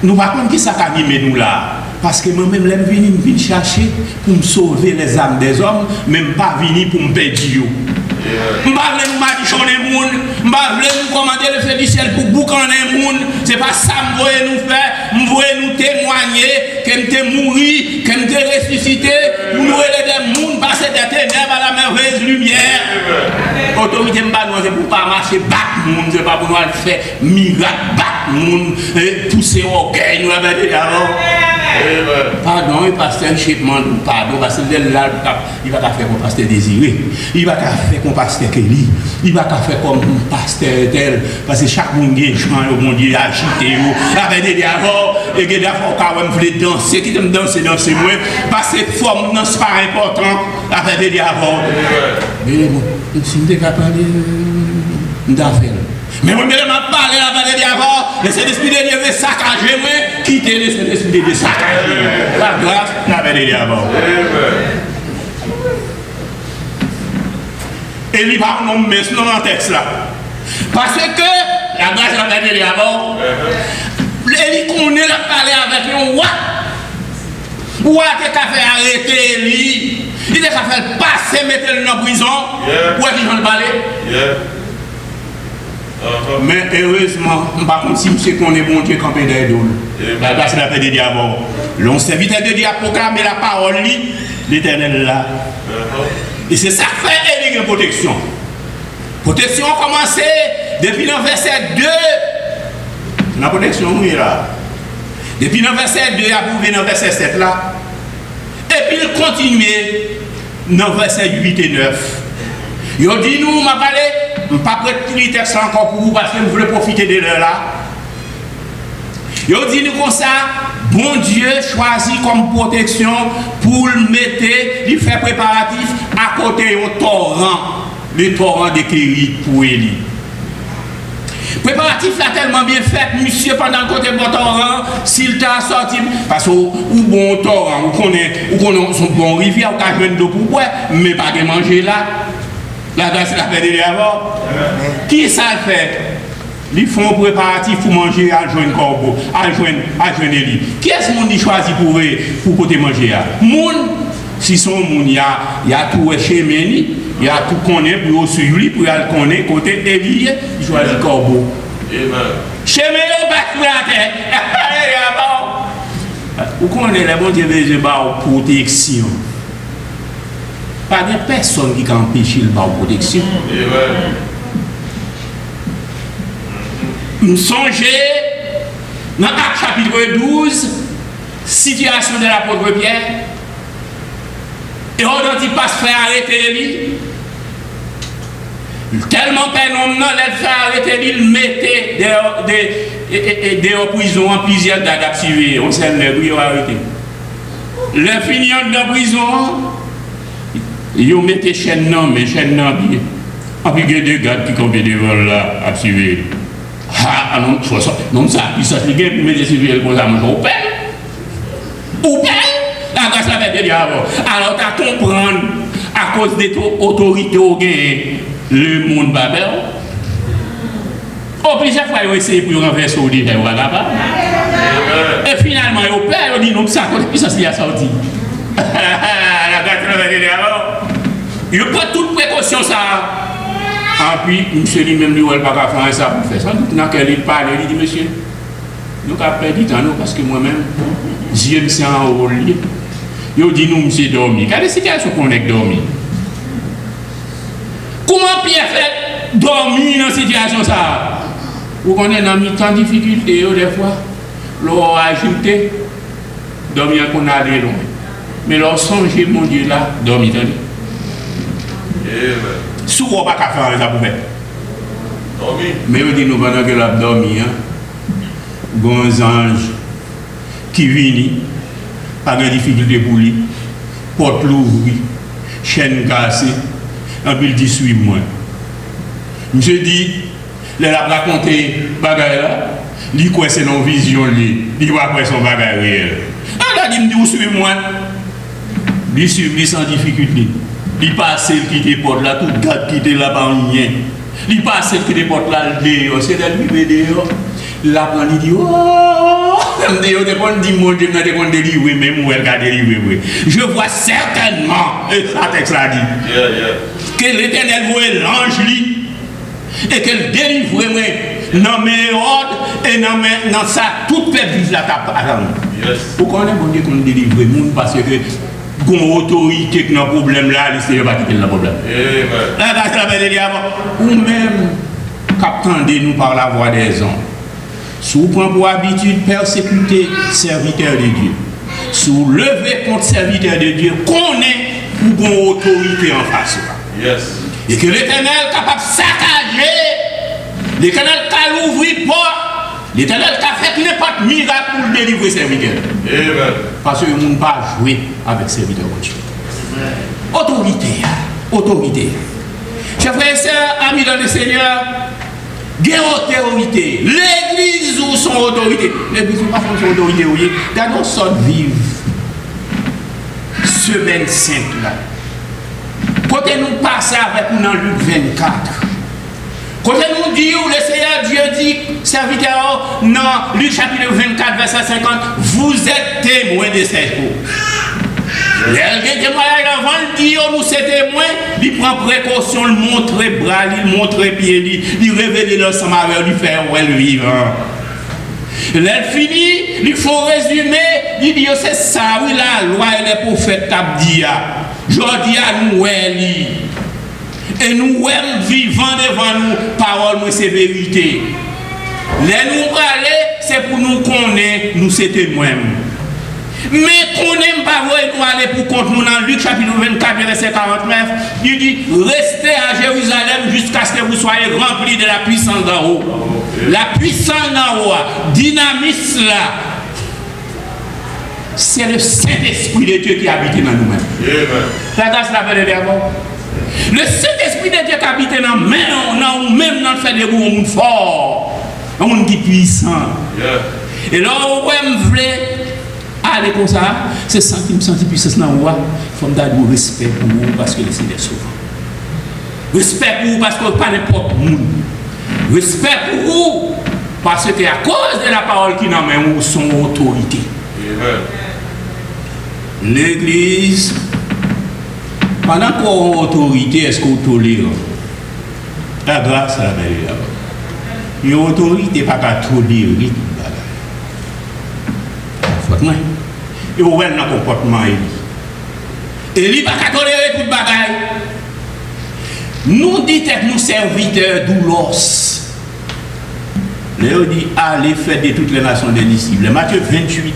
Nous ne pouvons pas dire ça qui anime nous là. Parce que moi-même, je viens chercher pour me sauver les âmes des hommes, même pas venir pour me perdre. Je ne veux pas nous madichonner les gens, je ne veux pas nous commander le feu du ciel pour boucaner les gens. Ce n'est pas ça que je veux nous faire. Je veux nous témoigner que nous sommes morts, que nous sommes ressuscités, pour nous aider des gens passer des ténèbres à la merveilleuse lumière. L'autorité n'est pas pour ne pas marcher, battre les gens, ce n'est pas pour nous faire miracle, battre les gens, pousser au orgueil, nous avons dit avant. Pardon, le pasteur chèquement, pardon, parce que là, il va faire comme pasteur Désiré, il va faire comme pasteur Kelly, il va faire comme pasteur tel, parce que chaque monde qui est chant, le monde est agité, avec des diavots, et que des fois, quand on veut danser, qui aime danser, moi, parce que forme, non, c'est pas important, avec des diavots. Mais bon, si je ne peux pas parler d'affaires. Mais moi, je vais parler avec les diavots, laissez l'esprit de Dieu saccager, moi, quitter l'esprit de Dieu saccager. La grâce, avec les diavots. Et il va nous mettre dans le texte là. Parce que la grâce la fait d'abord. Il connaît la parler avec un roi. Roi qui a fait arrêter lui. Il a fait passer, mettre le dans la prison. Pour qu'il en parle. Mais heureusement, par contre, si monsieur connaît bon Dieu campé derrière nous, la grâce la fait d'abord. L'on serviteur de Dieu a proclamé la parole, l'Éternel là. Et c'est ça qui fait une protection. Protection a commencé depuis le verset 2. La protection, oui, là. Depuis le verset 2, il a prouvé dans le verset 7 là. Et puis il continue dans le verset 8 et 9. Il dit nous, m'a parlé, je ne vais pas prêter le texte encore pour vous parce que je voulais profiter de l'heure là. Il dit nous comme ça, bon Dieu choisit comme protection pour le mettre, il fait préparatif à côté au torrent, le torrent de Kérit pour Élie. Préparatif là tellement bien fait, monsieur, pendant le côté bon torrent, s'il t'a sorti, parce que ou bon torrent, ou connaît son bon rivière, ou qu'on a de l'eau pour boire, mais pas de manger là. La grâce la fait de avant. Qui ça fait? Ils font préparatif pour manger à joindre corbeau, à joindre Élie. Qui est-ce qu'on choisit pour côté manger? Moun, si son moun, il y a tout chez Méni, il y a tout connaît pour suivre lui, pour aller connaître côté Élie, il choisit corbeau. Chez Méni, on va sur la terre. Vous connaissez les bons dieux de protection. Pas de personne qui empêche le protection. Nous songeons dans Actes chapitre 12, situation de l'apôtre Pierre. Et on dit pas se faire arrêter lui. Tellement pénombre, il fait arrêter lui, il mettait des prisons en plusieurs dates à suivre. On s'est arrêté. Le fini de la prison. Ils mettaient chaîne non, mais chaîne non bien. Et puis il y a des gars qui sont devant là, à suivre. Ah non, ça, puis ça, c'est bien, puis mettez civils pour ça, mais au père. Au père, la grâce la fait déjà avant. Alors, tu as comprendre, à cause de ton autorité au gain, le monde Babel. Oh, plusieurs fois, ils ont essayé pour renverser au divin, là-bas. Et finalement, au père, ils ont dit non, ça, puis ça, c'est sorti. La grâce la fait déjà avant. Il prend toute précaution ça. Et puis, monsieur lui-même, lui, il n'a pas faire ça pour faire ça. Dans quel il parle, il dit, monsieur, nous avons perdu temps, parce que moi-même, je me sens en haut. Il dit, nous, monsieur, dormi. Quelle est la situation qu'on est dormi? Comment Pierre fait dormir dans cette situation ça? Vous connaissez dans une temps de difficulté, des fois, l'on a ajouté, dormir qu'on a allé loin. Mais l'on songe, mon Dieu, là, dormir. Souvent, pas qu'à faire ça pour faire. Mais on dit nous pendant que l'a dormi, bons anges qui viennent, pas de difficulté pour lui, porte l'ouvrir, chaîne cassée, et puis il dit suis-moi. Je dis, il a raconté bagaille là, il quoi c'est non vision il va après son bagaille réel. Alors il me dit suis-moi, il suit sans difficulté. Il passe, il quitte les portes là, tout garde quitte là-bas, rien. Il passe, il quitte les portes là, dehors, c'est là, il dehors. Là, il dit, oh, il dit, mon Dieu, je vais délivrer, mais moi, je vais délivrer. Je vois certainement, et ça texte l'a dit, que l'Éternel voit l'ange lui, et qu'elle délivre moi, dans mes ordres, et dans ça, toute peuple vise la table. Pourquoi on est bon Dieu qu'on délivre le monde? Parce que une autorité qui a un problème là, il ne va pas quitter le problème. Ou même, qu'attendez-nous par la voix des hommes. Si vous prenez pour habitude persécuter serviteur de Dieu, si vous levez contre serviteur de Dieu, connaît ou une autorité en face. Et que l'Éternel est capable de saccager, l'Éternel qui a ouvert porte, l'Éternel qui a fait n'importe miracle pour délivrer serviteur. Parce que nous ne pouvons pas jouer avec serviteur de Dieu. Autorité. Chers frères et sœurs, amis dans le Seigneur, il y a autorité. L'église ou son autorité. L'église ou pas son autorité. Quand on sort vivre, semaine sainte là, quand nous passons avec nous dans Luc 24, Quand nous dit, le Seigneur Dieu dit, serviteur, dans Luc chapitre 24, verset 50, vous êtes témoins de ces choses. Les témoignages avant de dire, nous sommes témoins, il prend précaution, il montre bras, il montre pied, il révèle l'ensemble avec lui, faire le vivant. L'elle finit, il faut résumer, il dit, c'est ça, oui, la loi et les prophètes t'abdia. Je dis à nous, oui. Et nous vivons devant nous, parole, c'est vérité. Les nous parler, c'est pour nous connaître, nous c'est témoins. Mais qu'on n'aime pas voir nous aller pour compte nous dans Luc chapitre 24, verset 49, il dit, restez à Jérusalem jusqu'à ce que vous soyez remplis de la puissance d'en haut. La puissance d'en haut, dynamisme là, c'est le Saint-Esprit de Dieu qui habite dans nous-mêmes. La grâce la belle d'abord. Le Saint-Esprit de Dieu qui habite dans nous-mêmes, dans le fait de vous, un monde fort, un monde qui est puissant. Et là, on veut aller comme ça, c'est sentir puissance dans vous, il faut me donner du respect pour vous parce que le Seigneur est souverain. Respect pour vous parce que pas n'importe monde. Respect pour vous parce que à cause de la parole qui n'a même son autorité. L'Église, pendant qu'on a autorité, est-ce qu'on tolère? La grâce à la belle. Il y a autorité, pas qu'à tolérer tout le bagage. Et où est le comportement Élie? Élie pas qu'à tolérer tout le bagage. Nous dites que nous serviteurs doulos. Léo dit, allez faire de toutes les nations des disciples. Matthieu 28,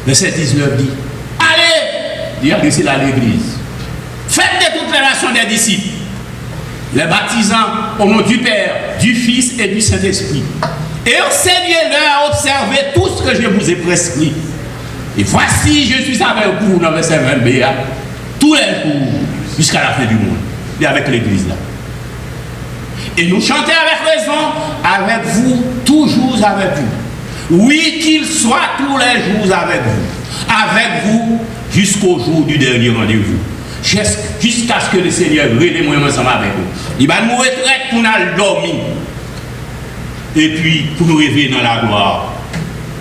verset 19 dit, allez, dit c'est là l'église. Faites de toutes les nations des disciples, les baptisant au nom du Père, du Fils et du Saint-Esprit. Et enseignez-leur à observer tout ce que je vous ai prescrit. Et voici, je suis avec vous dans le verset 20b, tous les jours, jusqu'à la fin du monde. Et avec l'église là. Et nous chantons avec raison, avec vous, toujours avec vous. Oui, qu'il soit tous les jours avec vous, jusqu'au jour du dernier rendez-vous. Jusqu'à ce que le Seigneur relève moi ensemble avec vous. Il va nous retraiter pour nous dormir. Et puis, pour nous réveiller dans la gloire.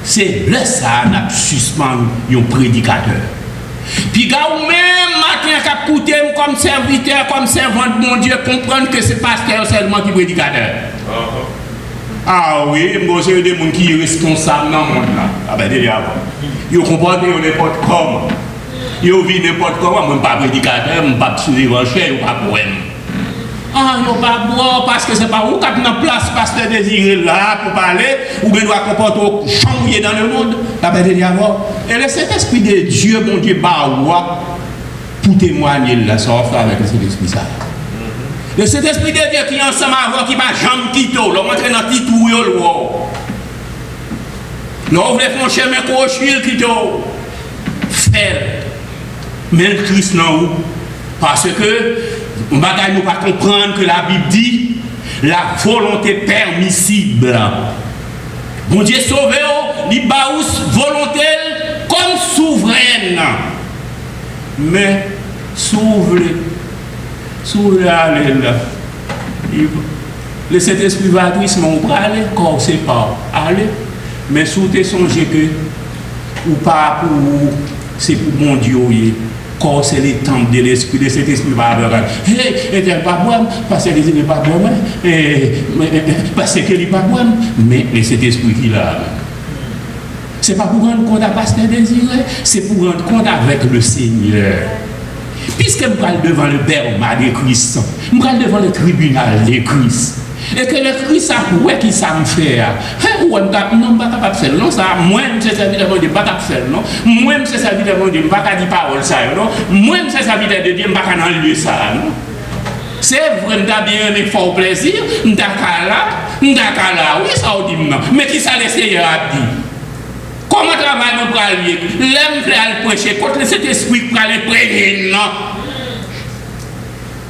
C'est là ça, nous suspend un prédicateur. Puis, quand même, matin, qu'à écouter comme serviteur, comme servant de mon Dieu, comprendre que c'est pasteur seulement qui est prédicateur. Ah oui, moi, c'est des gens qui sont responsables dans le monde là. Ah ben, déjà, ils comportent n'importe comment. Ils vivent n'importe comment. Moi, je ne suis pas prédicateur, je ne suis pas évangile, je ne suis pas poème. Ah, je ne suis pas boire parce que ce n'est pas où, quand on a place, pasteur désiré là pour parler, ou bien doit comporter chambouillé dans le monde. Ah ben, déjà, et le Saint-Esprit de Dieu, mon Dieu, pour témoigner là, ça offre avec le Saint-Esprit ça. Le Saint-Esprit de Dieu qui est ensemble avant, qui va jamais quitter, le montrer dans le titou, le roi. Là, on voulait faire un chemin crochu, qui faire. Mais le Christ non, parce que on ne peut pas comprendre que la Bible dit la volonté permissible. Mon Dieu sauvé, il baous volonté comme souveraine. Mais s'ouvre, allez là. Le Saint-Esprit va dire, on va aller, quand c'est pas aller. Mais sous tes songé que, ou pas pour c'est pour mon Dieu, quand c'est les temps de l'esprit, de cet esprit va avoir. Et pas moi, parce que il n'est pas moi, parce qu'il n'est pas moi, mais cet esprit qui l'a. Ce n'est pas pour rendre compte à pasteur désiré, c'est pour rendre compte avec le Seigneur. Puisque je parle devant le Père de Christ, je parle devant le tribunal de Christ. Et que le Christ a pour qui ça me fait. Non, je ne suis pas capable de faire. Non, ça, moi, je suis serviteur de Dieu, je ne suis pas capable de faire. Non, moi, je suis serviteur de Dieu, je ne suis pas capable de dire parole ça. Non, moi, je suis serviteur de Dieu, je ne suis pas capable de lieu ça. Non. C'est vrai, je suis bien aimé, fort plaisir, je suis là, oui, ça on dit non. Mais qui ça le Seigneur a dit? Comment travailler pour aller? L'aime faire prêcher contre cet esprit pour aller prêcher, non?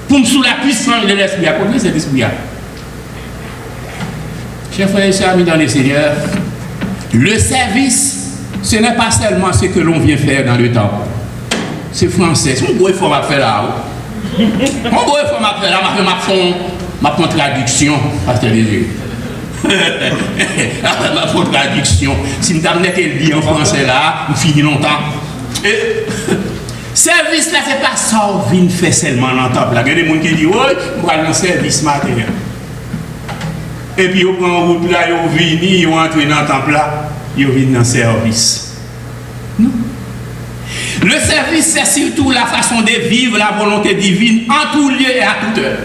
Pour me sous la puissance de l'esprit, contre cet esprit. Chers frères et sœurs, amis dans le Seigneur, le service, ce n'est pas seulement ce que l'on vient faire dans le temple. C'est français. C'est mon beau effort à faire là. Mon beau effort à faire là, ma fond. Ma traduction, Pasteur Désiré. Ma traduction. Si je t'amène qu'elle dit en français là, je finis longtemps. Service là, c'est pas ça qu'on vient faire seulement dans le temple. Il y a des gens qui disent, oui, je vais aller dans le service matin. Et puis, ils prennent route là, ils viennent, ils entrent dans le temple là, ils viennent dans le service. Non. Le service, c'est surtout la façon de vivre la volonté divine en tout lieu et à toute heure.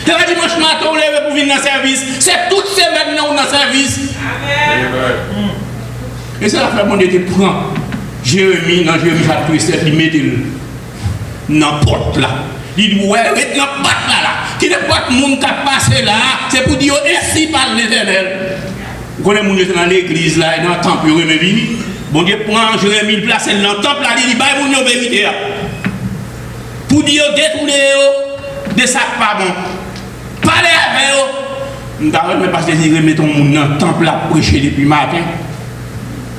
C'est pas dimanche matin, on lève pour venir dans le service. C'est toute semaine dans le service. Et c'est la fois qu'on était prend Jérémie, dans Jérémie chapitre 7, il met dans la porte là. Il dit, ouais, met dans la porte là. Qui n'est pas le monde qui a passé là, c'est pour dire, ainsi parle l'Éternel. Vous connaissez les gens dans l'église là, dans le temple, ils remettent venir. Bon Dieu prend Jérémie, il place dans le temple là, il dit, bah, vous n'avez vérité. Pour dire, détournez de ça pas bon. Parlez avec eux. Nous avons pas de remettre ton monde dans le temple là, prêcher depuis matin.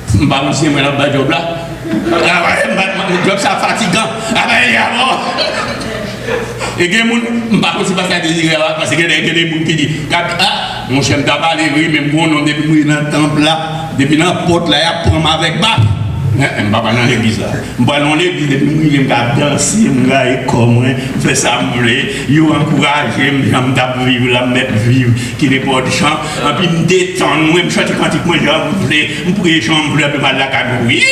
Je ne sais pas si je vais job là. Le job ça fatigant. Et il y a des gens qui ne sont pas désirés parce qu'il y a des gens qui disent mon chef n'a pas les mais moi, depuis dans le temple là, depuis dans la porte là, il prend avec bas. Je ne vais pas dans l'église là. Je vais dans l'église depuis que je vais danser, je vais comme je fais ça, je encourage, je vais vivre, la mettre vivre, qui n'est pas de chant. Et puis je détends, je chante quand je voulais, je prie, je vais mal la cadeau. Oui,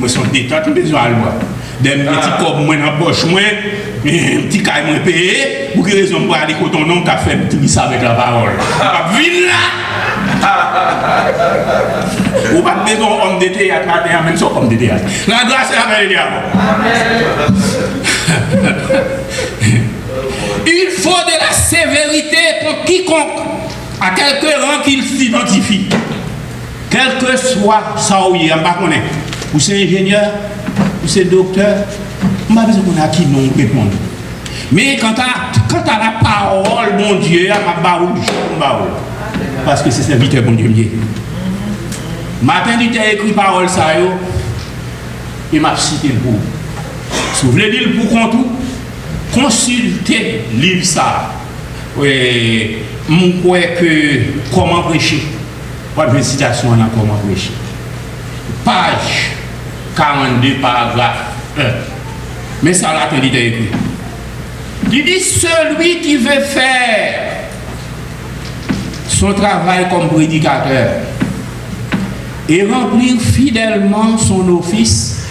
je suis détente, je suis besoin de moi. Des petits corps moi dans la poche, un petit caille moi payé, pour quelle raison pour aller quand ton nom t'a fait ça avec la parole. Viens là! Ou pas besoin homme de théâtre, même ça homme de théâtre. La grâce est avec les diables. Il faut de la sévérité pour quiconque, à quelque rang qu'il s'identifie. Quel que soit ça où il y a, ou c'est ingénieur, ou c'est docteur, on n'a pas besoin qu'on a qui non répondre. Mais quand à la parole, mon Dieu, à ma barou, parce que c'est serviteur, mon Dieu. Matin, il a écrit parole, ça, et m'a cité le pour. Si vous voulez dire le pour contre tout, consultez le livre ça. Oui, je crois que comment prêcher. Pas de citation là, comment prêcher. Page 42, paragraphe 1. Mais ça là, il a écrit. Il dit celui qui veut faire son travail comme prédicateur et remplir fidèlement son office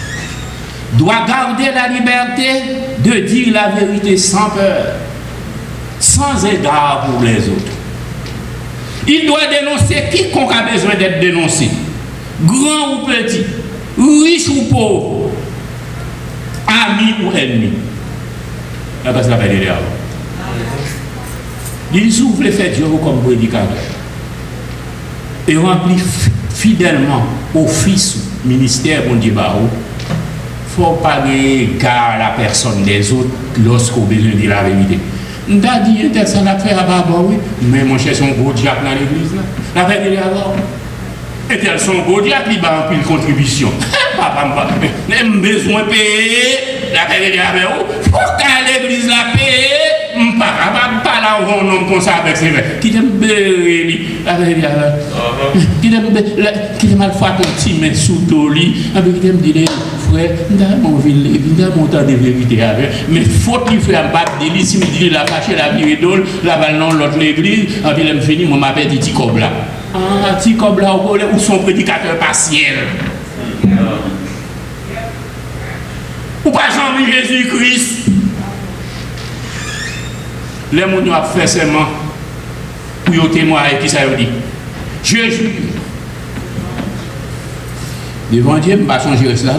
doit garder la liberté de dire la vérité sans peur, sans égard pour les autres. Il doit dénoncer quiconque a besoin d'être dénoncé, grand ou petit, riche ou pauvre, ami ou ennemi. Là, parce que la paix il s'ouvre les faits Dieu comme prédicateur et remplit fidèlement office, ministère, bon Dieu, il ne faut pas égard à la personne des autres lorsqu'on a besoin de dire la vérité. On a dit que ça l'a fait à Baba, oui, mais mon cher, son gros diable dans l'église, la vérité d'abord. Et tel son gros diable, il va remplir une contribution. Papa, j'ai besoin de payer la vérité d'abord. Il faut qu'à l'église la paye. Je ne pas là où on nomme comme ça avec ses frères. Qui t'aime la vérité d'abord. Qui t'aime mal faire ton petit main sous ton lit. Avec qui t'aime dire, frère, mon ville, mon temps de vérité avec. Mais faut qu'il fasse un bac de lit. Si je dis la fâche, la viridole, la balle non, l'autre l'église, et puis je finis, je m'appelle Titi Kobla. Ah, Titi Kobla, ou son prédicateur partiel. Ou pas Jean-Louis Jésus-Christ. Les gens ont fait seulement pour témoigner qui ça veut dire. Jésus. Devant Dieu, je ne vais pas changer cela.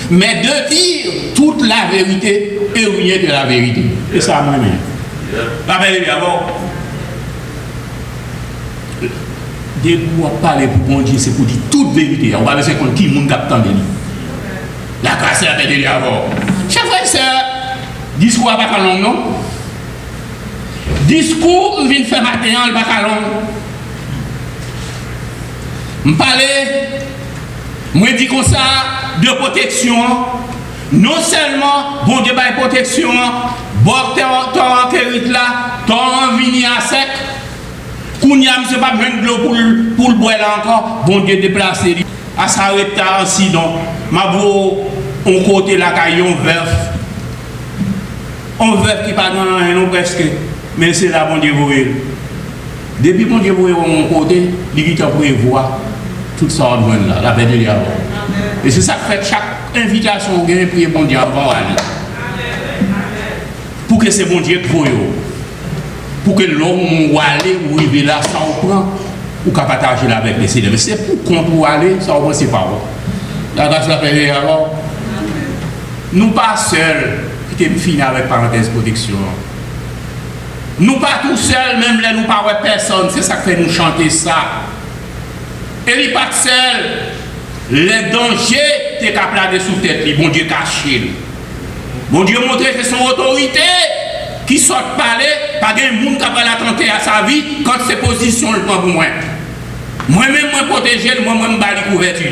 Mais de dire toute la vérité et rien de la vérité. Et ça, moi-même. La vérité d'abord. Dès que vous parlez pour bon Dieu, c'est pour dire toute vérité. On va laisser compte qui est le monde qui lui. La grâce est la vérité d'abord. Chers frères et sœurs, discours à Bacalon, non? Discours, je viens faire matin, le Bacalon. Je parle, je dis comme ça, de protection, Non seulement, bon Dieu, par protection, bon, t'en kérit là, t'en vini à sec, qu'on y a, monsieur, pas besoin de l'eau pour le boire là encore, bon Dieu, déplacer, à s'arrêter ainsi, donc, ma beau, on côté la caillon veuf. On veut qui pas dans rien presque, mais c'est là bon Dieu vous. Depuis bon Dieu vous de mon côté, il est pour voir tout ça en là, la paix de Dieu. Et c'est ça que fait chaque invitation gagne prier bon Dieu avant aller. Pour que c'est bon Dieu pour vous. Pour que l'homme ou aller ou arriver là, ça on prend ou qu'à partager là avec les Seigneurs. Mais c'est pour qu'on doit aller, ça on c'est pas vous. La grâce la paix alors. Nous pas seuls. Qui fini avec parenthèse protection. Nous pas tout seuls, même là nous pas personne, c'est ça qui fait nous chanter ça. Et il pas seul. Les dangers t'es capable de sous tête, bon Dieu caché. Bon Dieu montre que son autorité qui sort parler, pas de monde qui va l'attenter à sa vie quand ses positions le prend pour moi. Moi-même moi protéger, moi-même bali couverture.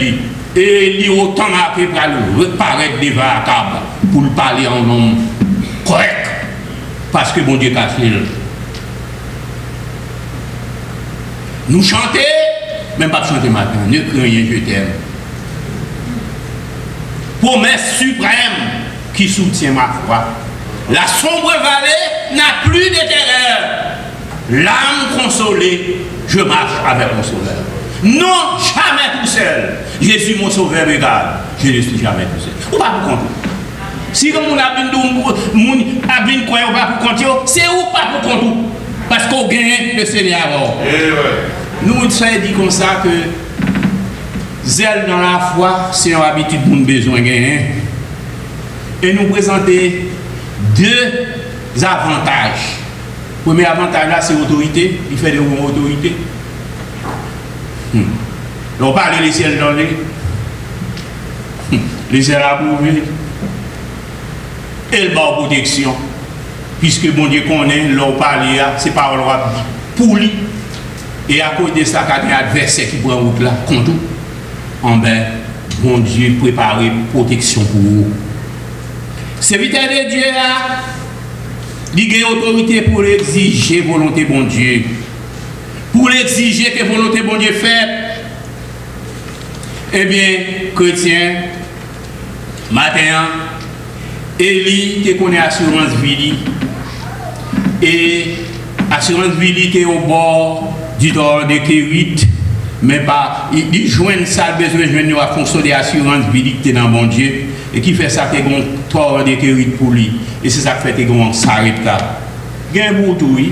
Et il y a autant après pour le reparaître devant la table pour le parler en nom correct. Parce que bon Dieu caché. Nous chanter, même pas chanter matin, ne craignez je t'aime. Promesse suprême qui soutient ma foi. La sombre vallée n'a plus de terreur. L'âme consolée, je marche avec mon sauveur. Non, jamais tout seul. Jésus mon sauveur, regarde, je ne suis jamais tout seul. Ou pas pour compter. Si comme on a bien quoi, on va pour compter, c'est ou pas pour compter. Parce qu'on gagne le Seigneur. Nous, on dit comme ça que zèle dans la foi, c'est une habitude pour nous besoin de gagner. Et nous présenter deux avantages. Le premier avantage là, c'est l'autorité. Il fait de bonnes autorités. On parle des ciels dans les ciels approuvés. Et le bas protection. Puisque bon Dieu connaît, l'on parle, c'est pas pour lui. Et à cause de ça, quand il y a un adversaire qui prend route là, contre en ben, bon Dieu prépare protection pour vous. Serviteur de Dieu là, il a autorité pour exiger volonté bon Dieu. Pour l'exiger que volonté bon Dieu fait. Eh bien, chrétien, matin, Élie te connaît assurance vie. Et assurance vie qui est au bord du tort de Kérit, mais pas, il joint ça, besoin de joindre à fonction de assurance vie qui est dans bon Dieu, et qui fait ça que un tort de Kérit pour lui. Et c'est ça qui fait que on s'arrête là. Gain pour tout, oui.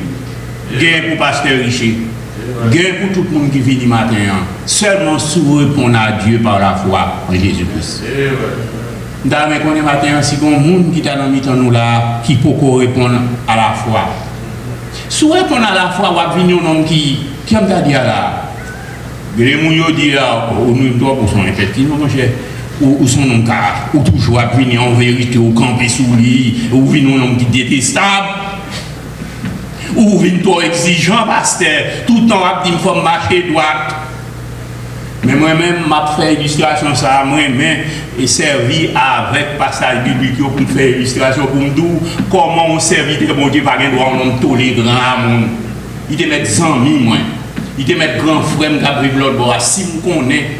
Gain pour pasteur Richer. Gain pour tout le monde qui vit du matin. Seulement sous répondre à Dieu par la foi en Jésus-Christ. Dans le matin, si on monde qui est dans le nous là, qui peut répondre à la foi. Sous répondre à la foi, on va venir un homme qui a dit là. Les gens disent là, nous doit pour son effectivement, ou son nom car, ou toujours venir en vérité, ou camper sous lui, ou venir un homme qui est détestable. Ou vient trop exigeant, pasteur, tout le temps, il faut marcher droite. Mais moi-même, je fais illustration ça, moi-même, et servi avec passage biblique pour faire illustration pour nous dire comment on servit de bon Dieu, pas de droit, on tolérant. Il te met des amis, moi. Il te met grand frère, Gabriel l'autre bord. Si je connais,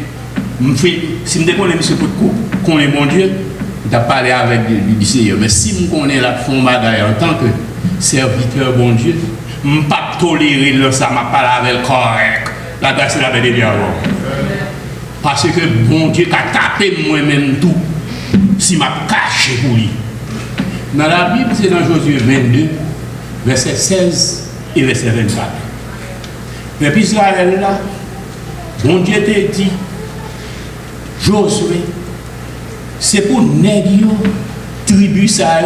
si je connais M. Poutkou, qu'on est bon Dieu, je vais parler avec le Seigneur. Mais si je connais la fond bagaille en tant que serviteur bon Dieu, je ne peux pas tolérer le ça, je ne parle avec correct. La grâce est la paix de Dieu. Parce que bon Dieu a tapé moi-même tout, si je caché pour lui. Dans la Bible, c'est dans Josué 22, verset 16 et verset 24. Mais puis Israël là, bon Dieu t'a dit, Josué, c'est pour négocier tribu ça,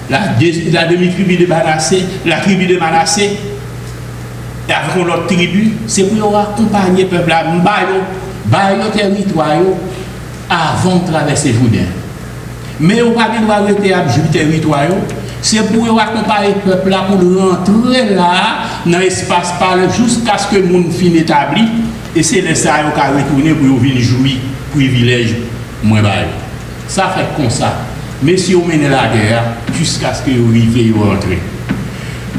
la demi-tribu de Manassé, la tribu de Manassé, et avec l'autre tribu, c'est pour accompagner le peuple à Bayo territoire avant de traverser Jourdain. Mais on va pas arrêter à le territoire, c'est pour accompagner le peuple là pour rentrer là dans l'espace parle jusqu'à ce que le monde finisse établi. Et c'est les ça qui retourner pour venir jouir privilège moins bas. Ça fait comme ça. messieurs ont mené la guerre jusqu'à ce que vous arriviez à rentrer.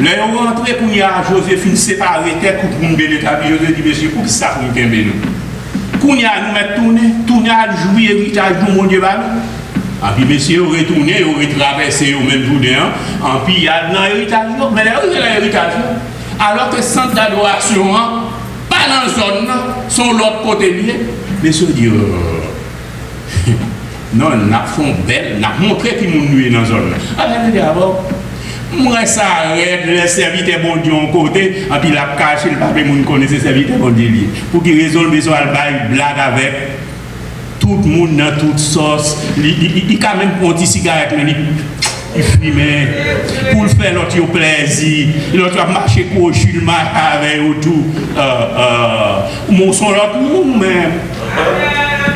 Là, vous rentrez pour y avoir Joséphine séparée, tête pour nous l'établir. Je dis, monsieur, pour qui ça vous tombe nous? Pour y avoir nous mettre tourner à jouer héritage de mon Dieu. Et puis, messieurs, vous retournez, vous retraversez au même journée. Et puis, il y a dans l'héritage, mais là, vous avez l'héritage. Alors que centre d'adoration, pas dans la zone, sont l'autre côté lié. Messieurs disent, non, nous avons fait belle, nous avons montré qui nous nuit dans la zone. Alors, d'abord, moi, ça arrête, les serviteurs bon Dieu en côté, et puis la caché, le papier, nous connaissons les serviteurs bon Dieu. Pour qu'ils résolvent besoin de blague avec tout le monde dans toute sauce. Il quand même un petit cigarette, mais il fume pour le faire l'autre plaisir. L'autre va marcher cochu, le marche avec autour. Ou sont l'autre monde même.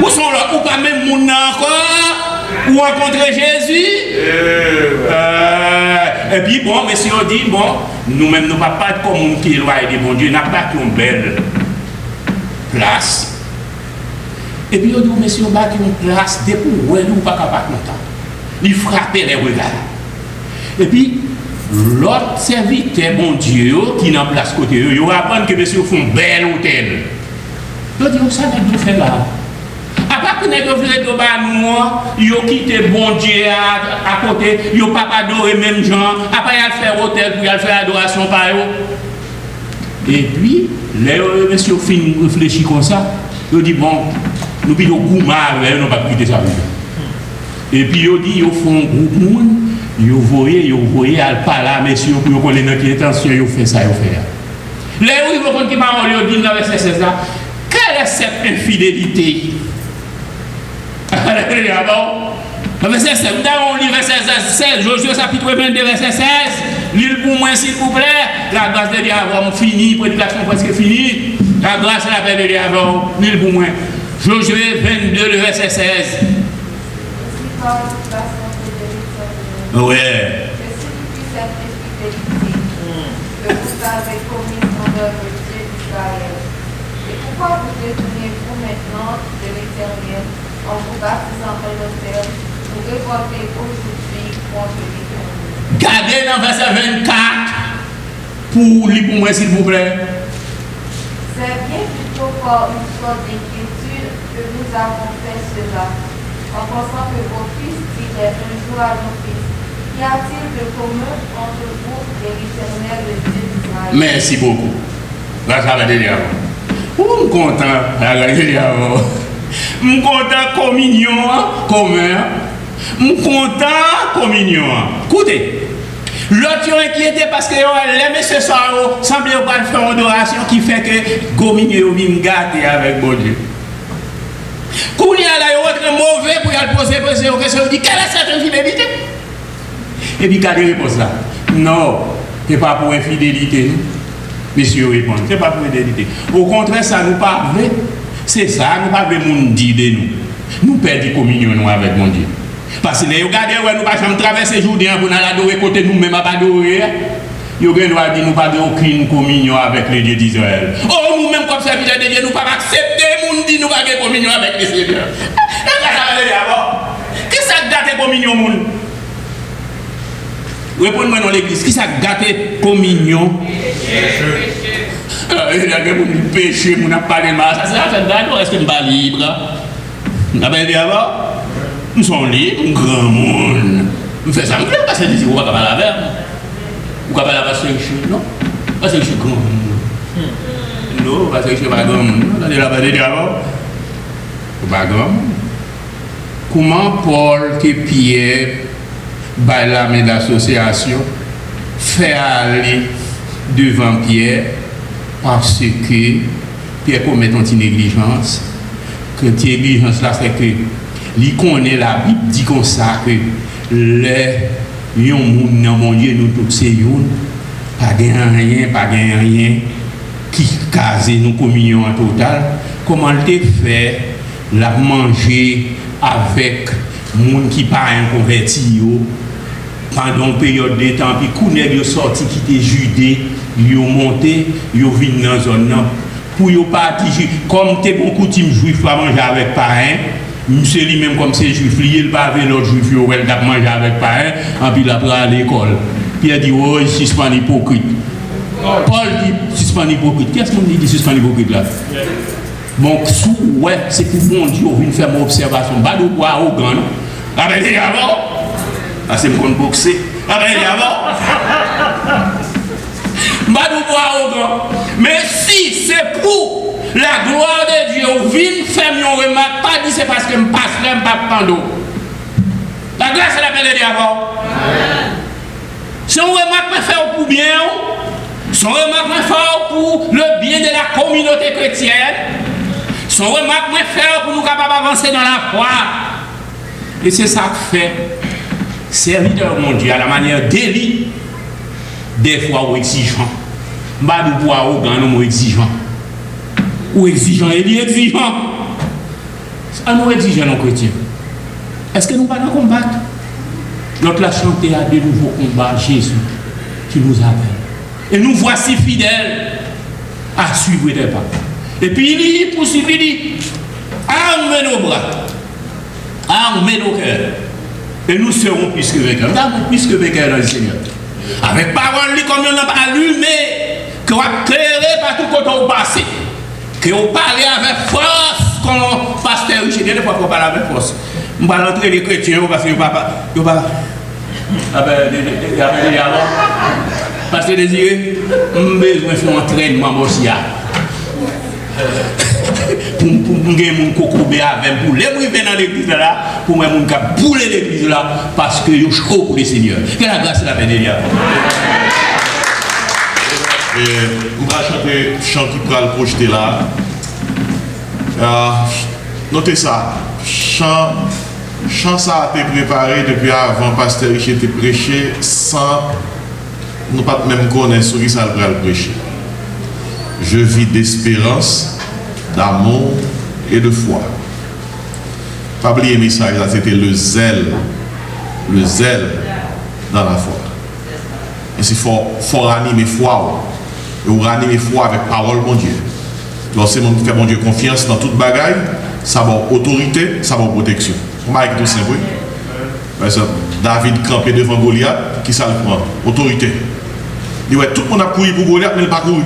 Ou sont l'autre, ou pas même monde encore. Ou rencontrer Jésus. Et puis bon, monsieur on dit, bon, nous-mêmes, nous ne pouvons pas être comme un qui est loin de bon Dieu, nous n'avons pas une belle place. Et puis on dit, monsieur, on bat une place, depuis où nous ne pas capable de temps. Il frappe les regards. Et puis, l'autre serviteur, bon Dieu, qui est en place côté, il va apprendre que monsieur font un bel hôtel. Il dit, ça n'est pas fait là. Après que nous avons fait nous, quitté bon Dieu à côté, ils n'ont pas adoré même gens. Après, ils ont fait hôtel pour faire adoration par eux. Et puis, les messieurs finissent de réfléchir comme ça. Ils disent, bon, nous avons goût mal, nous n'avons pas quitter ça. Et puis, ils disent, ils font un groupe monde, ils voyaient à parler, messieurs, pour connaître notre intention, ils font ça, ils font ça. Les ils vont continuer à dire dans le verset 16 là, quelle est cette infidélité? Le verset 16, nous avons lu verset 16, Josué chapitre 22, verset 16. L'île pour moi, s'il vous plaît. La grâce de Dieu avant fini, prédication presque finie. La grâce et la paix de Dieu avant, l'île pour moi. Josué 22, le verset 16. Ouais. Que vous avez commis envers le Dieu d'Israël. Et pourquoi vous détournez-vous maintenant de l'Éternel en vous baptisant dans l'autel pour révolter aujourd'hui contre l'Éternel? Gardez dans verset 24 pour lire pour moi, s'il vous plaît. C'est bien plutôt par une sorte d'inquiétude que nous avons fait cela, en pensant que vos fils diraient un jour à nos fils. Qu'y a-t-il de commun entre vous et l'Éternel, le Dieu d'Israël? Merci beaucoup. Là, ça va dire avant. Je suis content. Je suis content communion commun. Je suis content communion. Écoutez, l'autre est inquiété parce que les messieurs semblent pas faire une adoration qui fait que communion vient gâter avec bon Dieu. Quand il y a là, il est mauvais pour y poser une question. Il dit, quelle est cette infidélité? Et puis, quelle est la réponse là? Non, ce n'est pas pour infidélité. Monsieur répond, ce n'est pas pour infidélité. Au contraire, ça nous parle. C'est ça, nous ne pouvons pas dire de nous. Nous perdons communion avec mon Dieu. Parce que regardez, nous ne pouvons pas traverser Jourdain pour nous adorer côté nous-mêmes à adorer. Nous ne pouvons pas avoir aucune communion avec le Dieu d'Israël. Oh, nous-mêmes, comme serviteurs de Dieu, nous ne pouvons pas accepter nous dire nous n'avons pas communion avec les Seigneurs. Qu'est-ce que ça gâte communion, mon? Répondez-moi dans l'église, qui ça gâte communion? Il y a des péchés, on a parlé de mal. Ça, c'est la fête d'ado, est-ce que nous sommes pas libres? Nous avons dit avant, nous sommes libres, nous grand monde. Nous faisons ça, parce que nous disons, on va pas la verre. On va pas la passer non? Parce que je suis grand monde. Non, parce que je suis pas grand monde. Nous avons dit avant, pas grand monde. Comment Paul et Pierre, par la main d'association, fait aller devant Pierre parce que Pierre commet une négligence. Que cette négligence là fait que lui connaît la Bible dit comme ça que les monde dans mon Dieu nous tous c'est yon pas rien qui case nous communion en total. Comment le fait la manger avec monde qui pas un converti pendant une période de temps, puis quand ils sont sortis, quitter Judée, ils ont monté, ils ont venu dans la zone. Pour ne pas partir, comme tu es bon coutume juif, à manger avec parrain, Monsieur lui-même, comme c'est juif, il va avec l'autre juif, il a mangé avec parrain, et puis il a pris à l'école. Puis il a dit, oh, il suspend hypocrite. Paul dit, suspend hypocrite. Qu'est-ce qu'on dit, suspend hypocrite là? Donc, ouais, c'est pour bon Dieu, on vient faire mon observation. Pas de boire au grand, non? Ah ben, il y a avant. Ah, c'est pour boxer. Ah ben, il y a avant. Pas de boire au grand. Mais si c'est pour la gloire de Dieu, on vient faire mon remarque, pas dit c'est parce que je passe là, je ne passe pas d'eau. La grâce est la peine de avant. Si on remarque, on faire pour bien, si on remarque, on faire pour le bien de la communauté chrétienne. Son remarque faire pour nous capables d'avancer dans la foi. Et c'est ça que fait serviteur mon Dieu à la manière d'Élie, des fois ou exigeant. Pas de pouvoir au grand ou exigeant. Ou exigeant, Élie exigeant. À nous exigeant nos chrétiens. Est-ce que nous pas dans combattre? Notre la chanter à de nouveaux combats, Jésus qui nous appelle. Et nous voici fidèles à suivre des pas. Et puis il dit, poursuit, il dit, armez nos bras, armez nos cœurs, et nous serons plus que vainqueurs. Nous avons plus que vainqueurs dans le Seigneur. Avec parole, comme on a allumé, qu'on a clairé par tout côté au passé, qu'on parle avec force, comme pasteur Richard, des fois qu'on parle avec force. On va rentrer les chrétiens, parce que il va. Parce que désiré, on a besoin de faire un entraînement aussi. Pour gagner mon cocobé avec pour les priver dans l'église là, pour moi mon cap bouler l'église là, parce que je chaud pour le Seigneur. Que la grâce la peine. Et on va chanter le chant qui pourra le projeter là. Notez ça. Chant ça a été préparé depuis avant Pasteur Richard était prêché sans nous pas même connaître ce qui ça va le prêcher. Je vis d'espérance, d'amour et de foi. Pas oublier le message, là, c'était le zèle dans la foi. Et c'est faut ranimer foi. Et vous ranimer foi avec parole, mon Dieu. Lorsque vous faites, mon Dieu, confiance dans toute bagaille, ça va autorité, ça va protection. Comment est-ce que tout simple? Par exemple, David campé devant Goliath, qui ça le prend? Autorité. Il dit, ouais, tout le monde a couru pour Goliath, mais il n'a pas couru.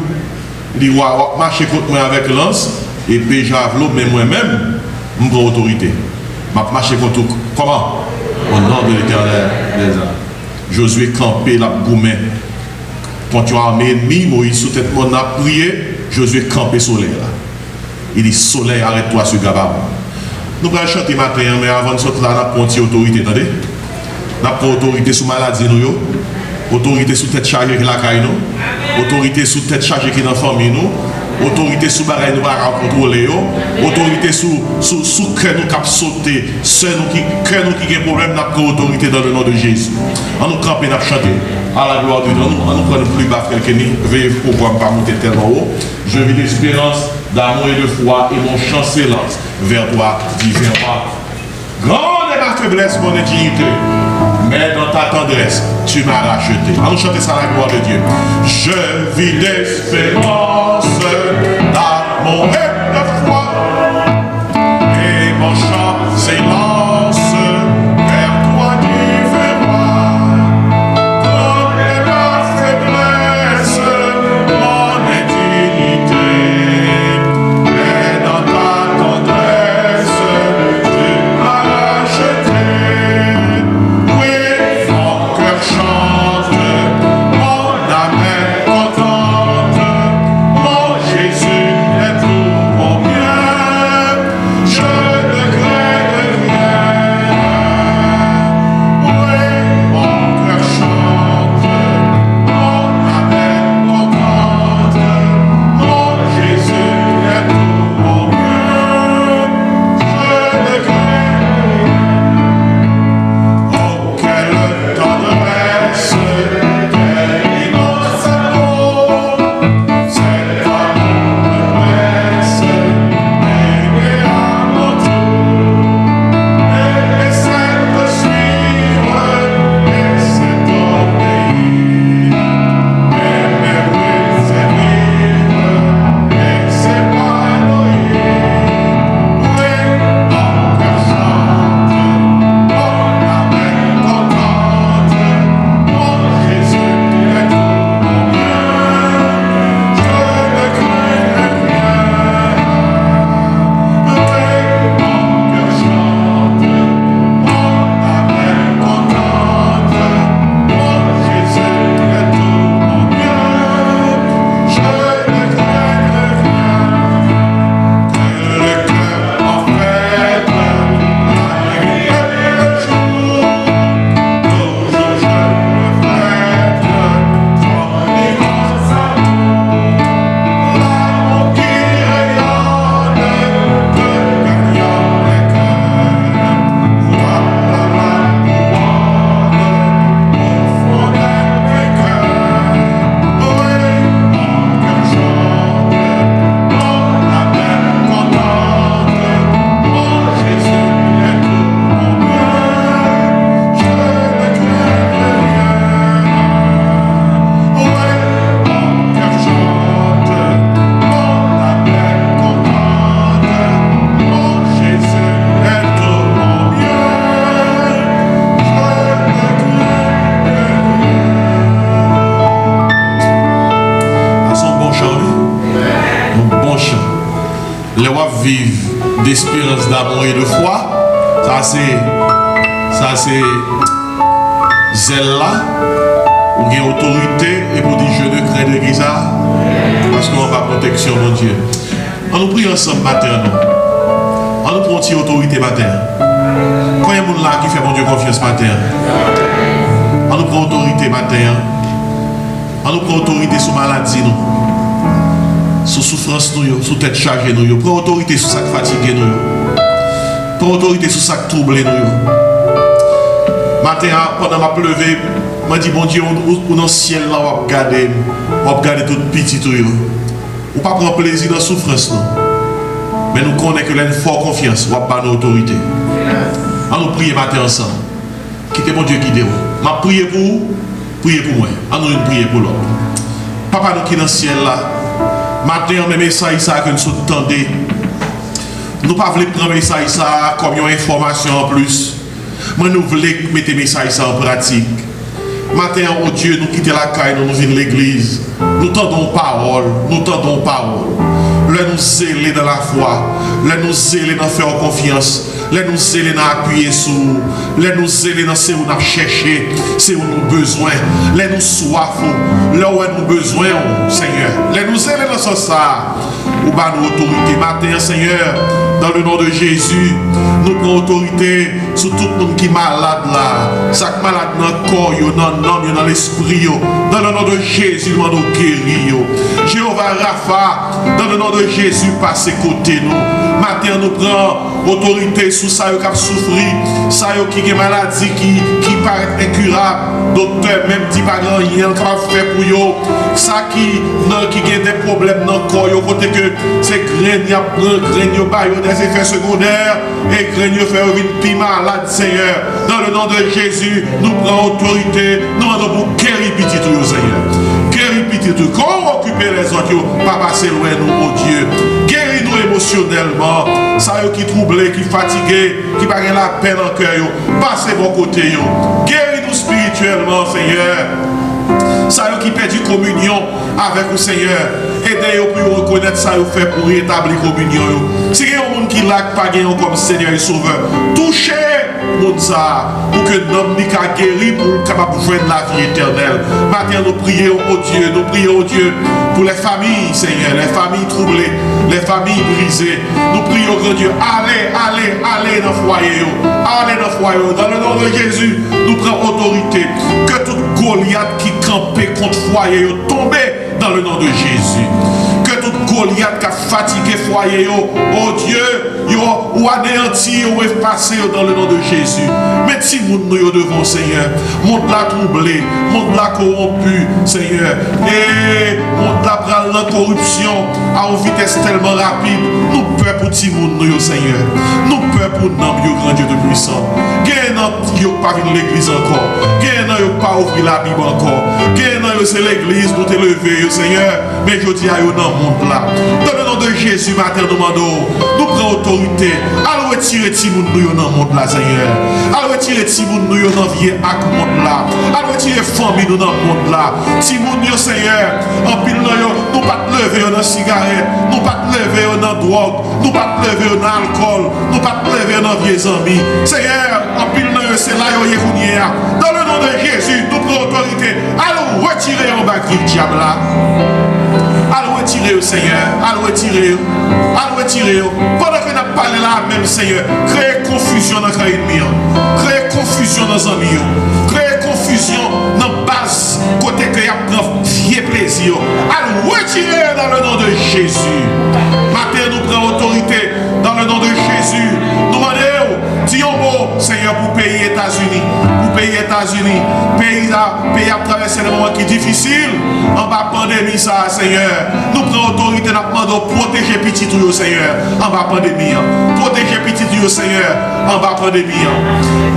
Il dit, ouais, marcher contre moi avec lance, et puis javelot, mais moi-même, je prends autorité. Je marcher contre tout. Comment? Au nom de l'Éternel des armes. Josué campé, la gourmet. Quand tu as armé ennemi, Moïse sous tête mon a prié, Josué campé soleil là. Il dit, soleil, arrête-toi sur Gabam. Nous allons chanter matin, mais avant de sortir là, nous avons autorité, attendez? Nous avons autorité sur maladie, nous. Autorité sous tête chargée qui la caille nous, autorité sous tête chargée qui dans la famille nous, autorité sous bagaille nous va contrôler, autorité sous cœur nous cap sauter, cœur nous qui a problème n'a pas autorité dans le nom de Jésus. On nous camper n'a chanter à la gloire de Dieu, on nous prend plus bas quelqu'un, veuillez pouvoir pas monter tellement haut. Je vis d'espérance, d'amour et de foi et mon chant s'élance vers toi, divin roi. Grande est ma faiblesse, mon indignité. Mais dans ta tendresse, tu m'as racheté. Allons chanter ça à la gloire de Dieu. Je vis d'espérance, d'amour et de foi. Et mon chant s'élance vers toi, divin roi. Grande est ma faiblesse, mon indignité. Mais dans ta tendresse, tu m'as racheté. Chante, mon âme est contente, mon Jésus est tout. les wap vivre d'espérance, d'amour et de foi. Ça c'est zèle là, ou bien autorité, et pour dire je ne crains de qui ça, parce qu'on va protection, mon Dieu. On nous prie ensemble matin, non? On nous prend une autorité matin. Quand il y a des gens là qui fait mon Dieu confiance matin, on nous prend autorité matin. On nous prend autorité sur maladie, nous. Sur souffrance, nous, sur tête chargée, nous. Prends autorité sur ça qui fatigue, nous. Prends autorité sur ça qui trouble, nous. Matin, pendant ma pleuvé, je dis, bon Dieu, ou dans le ciel, là, on va regarder tout petit, tout. On ne pas prendre plaisir dans la souffrance, non. Mais nous connaissons que l'on a une forte confiance, on va pas nos autorités. On nous prie matin ensemble. Quittez mon Dieu qui déroule. Je prie pour vous, priez pour moi. On nous prier pour l'autre. Papa, nous qui dans le ciel là, matin, on met ça que nous sommes tendés. Nous ne pouvons pas prendre ça comme une information en plus. Mais nous voulons mettre ça en pratique. Matin, oh Dieu, nous quittons la caille, nous venons l'église. Nous tendons parole, nous tendons parole. Là, nous zéler dans la foi. Là, nous zéler dans faire confiance. Là, nous zéler dans appuyer sur. Là, nous zéler dans ce où nous chercher, c'est où nous besoin. Là, nous soif. Là où nous besoin, Seigneur. Là, nous zéler dans ce ça. Ou bah, nous autorité. Matin, Seigneur, dans le nom de Jésus, nous prenons autorité sur tout le monde qui est malade là. Chaque malade dans le corps, dans l'âme, dans l'esprit. Dans le nom de Jésus, nous demandons guérir. Jéhovah Rapha, dans le nom de Jésus, passez côté nous. Matin, nous prenons autorité sur ça qui a souffert, ça qui a maladie qui paraît incurable. Docteur, même si pas grand rien capable de faire pour eux. Ça qui a des problèmes dans le corps, côté que c'est grain, il y a des effets secondaires et grain fait une pire malade, Seigneur. Dans le nom de Jésus, nous prenons autorité, nous allons pour guérir petit tout, Seigneur. Guéris petit tout. Quand on occupe les autres, pas passer loin nous, oh Dieu. Guéris-nous émotionnellement. Ça qui troublé, qui fatigué, qui pas la peine en cœur, passez bon côté. Guéris-nous spirituellement, Seigneur. Ça qui perdu communion avec le Seigneur. Aidez-vous pour reconnaître ça fait pour rétablir communion. Si il y a un monde qui l'a pas gagné comme Seigneur et Sauveur, touchez monde ça pour que l'homme n'y a guéri pour capable de joindre la vie éternelle. Maintenant nous prions au Dieu, pour les familles, Seigneur, les familles troublées, les familles brisées. Nous prions grand Dieu, allez dans le foyer, allez dans le foyer. Dans le nom de Jésus, nous prenons autorité. Que toute Goliath qui campait contre le foyer tombe dans le nom de Jésus. Que toute Goliath qui a fatigué le foyer, oh Dieu, ou anéanti, ou effacé dans le nom de Jésus. Mais si nous devons, Seigneur, monde la troublé, monde la corrompu, Seigneur, et monde la prend la corruption à une vitesse tellement rapide. Nous peur pour ti monde, Seigneur. Nous peur pour nous, grand Dieu de puissant. Gagnant, il n'y a pas vu l'église encore. Gagnant, il n'y a pas ouvert la Bible encore. Gagnant, c'est l'église pour t'élever, Seigneur. Mais je dis à eux dans le monde là. Dans le nom de Jésus, matin, nous prenons autorité. Allons retirer ti monde dans le monde là, Seigneur. Allons retirer ti monde dans le vie à ce monde là. Allons retirer famille dans le monde là. Ti monde, Seigneur, en pile, nous ne pas lever dans la cigarette, nous ne pas lever dans la drogue, nous ne pas lever dans l'alcool, nous ne pas lever dans les vieux amis. Seigneur, en pile, c'est là où il y a. Dans le nom de Jésus, nous prenons autorité. Allons retirer en bas du diable là. Allons retirer, Seigneur. Allons retirer. Allons retirer. Pendant que nous parlons là, même, Seigneur, créer confusion dans le ennemi. Créer confusion dans les amis. Créer confusion dans la base, côté que y a vieux plaisir. Allons retirer dans le nom de Jésus. Matin, nous prenons autorité dans le nom de Jésus. Nous demandons, disons bon, Seigneur, pour pays États-Unis. Pour pays États-Unis. Pays a traversé des moments qui sont difficiles. En bas pandémie, ça, Seigneur. Nous prenons autorité, nous demandons protéger petit tout, Seigneur, en bas pandémie. Protéger petit tout, Seigneur, en bas pandémie.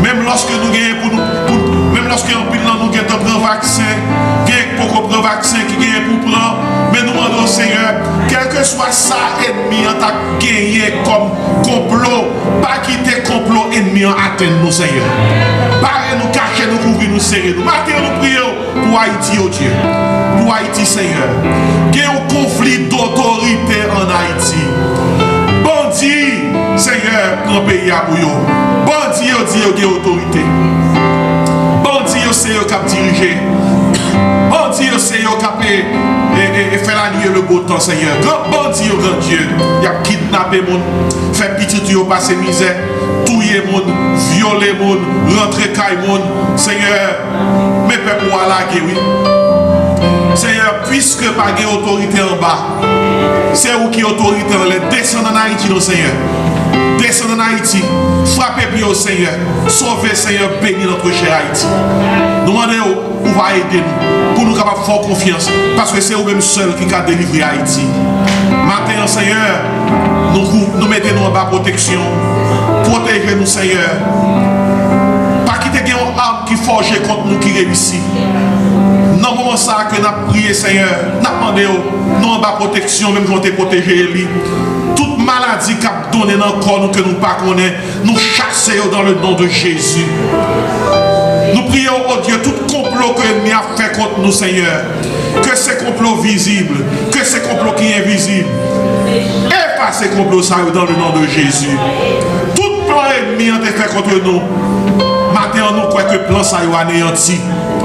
Même lorsque nous gagnons même lorsque nous avons un vaccin, beaucoup de vaccins qui gagnent pour prendre, mais nous demandons, Seigneur, quel que soit ça, ennemi, en t'a gagné comme complot, pas quitter complot ennemi en atteindre nous, Seigneur. Parez nous, cacher nous, couvrir nous, serrer nous. Maintenant, nous prions pour Haïti, oh Dieu. Pour Haïti, Seigneur. Il y a un conflit d'autorité en Haïti. dans le pays pour eux. Bandit dit qu'il y a autorité. Bandit c'est eux qui ont dirigé. Bandit c'est eux qui ont fait la nuit le beau temps, Seigneur. Bandit, grand Dieu, il a kidnappé les gens, fait petit passer misère, tuer les gens, violer les gens, rentrer caille les gens. Seigneur, mes peuples à la guerre, oui. Seigneur, puisque pas de autorité en bas, c'est où qui autorité en l'air. Descends en Haïti, non, Seigneur. Descends en Haïti. Frappez bien au Seigneur. Sauvez, Seigneur, bénis notre cher Haïti. Nous demandons où va aider nous. Pour nous capables de faire confiance. Parce que c'est vous-même seul qui a délivré Haïti. Maintenant, Seigneur, nous mettons en bas protection. Protégez-nous, Seigneur. Pas quitter une arme qui forge contre nous qui réussit. Dans le moment ça que nous avons prié, Seigneur, nous avons demandé, nous en bas protection, même quand nous protéger lui. Toute maladie qui a donné dans le corps que nous ne connaissons pas, nous chassons dans le nom de Jésus. Nous prions, oh Dieu, tout complot que l'ennemi a fait contre nous, Seigneur, que ces complots visibles, que ces complots qui sont invisibles, efface ces complots ça dans le nom de Jésus. Tout plan ennemi a été fait contre nous. Maintenant, nous croyons que le plan ça est anéanti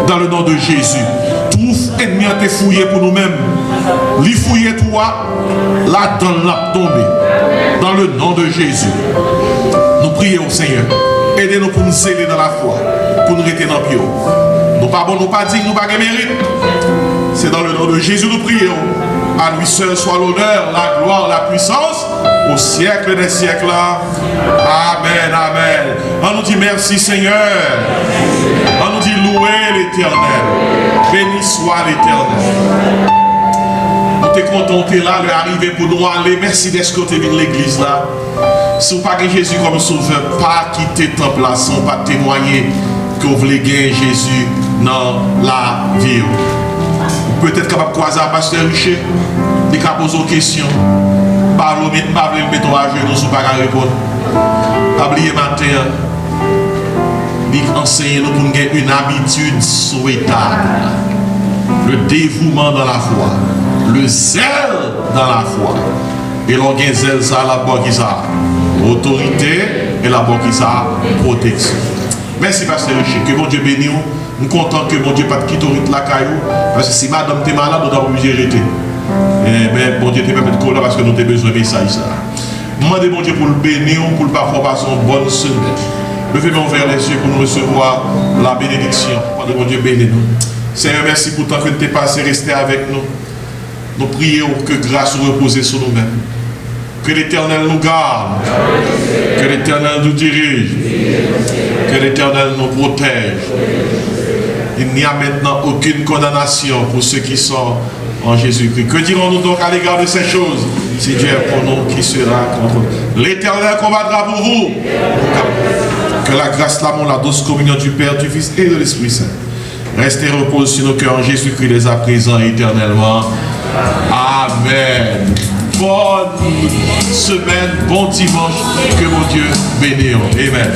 dans le nom de Jésus. Tout ennemi a été fouillé pour nous-mêmes. Lui fouiller toi, la donne l'a tombé. Dans le nom de Jésus. Nous prions, Seigneur. Aidez-nous pour nous sceller dans la foi. Pour nous rester dans le pied. Nous pas bon, nous pas dignes, nous pas de mérite. C'est dans le nom de Jésus nous prions. À lui seul soit l'honneur, la gloire, la puissance, au siècle des siècles. Amen, amen. On nous dit merci Seigneur. On nous dit louer l'Éternel. Béni soit l'Éternel. Nous t'es content, t'es là, l'arrivée pour nous aller. Merci d'être côté de l'église là. Si vous n'avez pas Jésus comme sauveur, pas quitter ton place, pas témoigner que vous voulez gagner Jésus dans la vie. Peut-être capable de croiser un pasteur Richer, il peut poser une question. Pas le mettre à genoux, si vous ne pouvez pas répondre. Pas oublier matin, il enseigne nous pour nous une habitude souhaitable. Le dévouement dans la foi, le zèle dans la foi. Et l'on gagne zèle, ça, la bonne qui ça. Autorité et la bonne qui ça, protection. Merci, pasteur Richer. Que bon Dieu bénisse. Nous sommes contents que mon Dieu pas quitte la caillou. Parce que si madame est malade, nous avons obligé de jeter. Mais bon Dieu te permet de coller parce que nous avons besoin de message. Demandez mon Dieu pour le bénir, pour le parfois passer une bonne semaine. Levez-nous vers les yeux pour nous recevoir la bénédiction. Demandez mon Dieu bénir nous. Seigneur, merci pour le temps que tu es passé, rester avec nous. Nous prions que grâce repose sur nous-mêmes. Que l'Éternel nous garde. Que l'Éternel nous dirige. Que l'Éternel nous protège. Il n'y a maintenant aucune condamnation pour ceux qui sont en Jésus-Christ. Que dirons-nous donc à l'égard de ces choses? Si Dieu est pour nous, qui sera contre nous? L'Éternel combattra pour vous. Que la grâce, l'amour, la douce communion du Père, du Fils et de l'Esprit Saint reste et repose sur nos cœurs en Jésus-Christ dès à présent et éternellement. Amen. Bonne semaine, bon dimanche. Que mon Dieu bénisse. Amen.